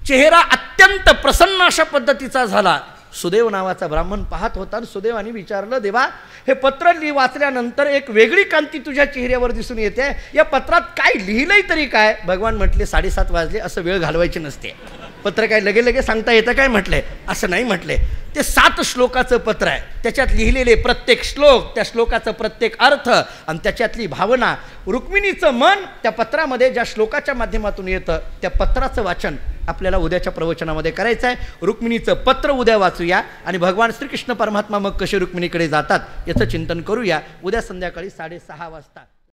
चेहरा अत्यंत प्रसन्न अशा पद्धतीचा झाला. सुदेव नावाचा ब्राह्मण पाहत होता आणि सुदेवाने विचारलं, देवा, हे पत्र वाचल्यानंतर एक वेगळी कांती तुझ्या चेहऱ्यावर दिसून येते, या पत्रात काय लिहिलंय तरी काय? भगवान म्हटले, 7:30 वाजले, असं वेळ घालवायची नसते. पत्र काय लगे सांगता येतं काय म्हटलंय? असं नाही म्हटले. ते 7 श्लोकाचं पत्र आहे. त्याच्यात लिहिलेले प्रत्येक श्लोक, त्या श्लोकाचं प्रत्येक अर्थ आणि त्याच्यातली भावना, रुक्मिणीचं मन त्या पत्रामध्ये ज्या श्लोकाच्या माध्यमातून येतं त्या पत्राचं वाचन आपल्याला उद्याच्या प्रवचनामध्ये करायचं आहे. रुक्मिणीचं पत्र उद्या वाचूया आणि भगवान श्रीकृष्ण परमात्मा मग कसे रुक्मिणीकडे जातात याचं चिंतन करूया उद्या संध्याकाळी 6:30 वाजता.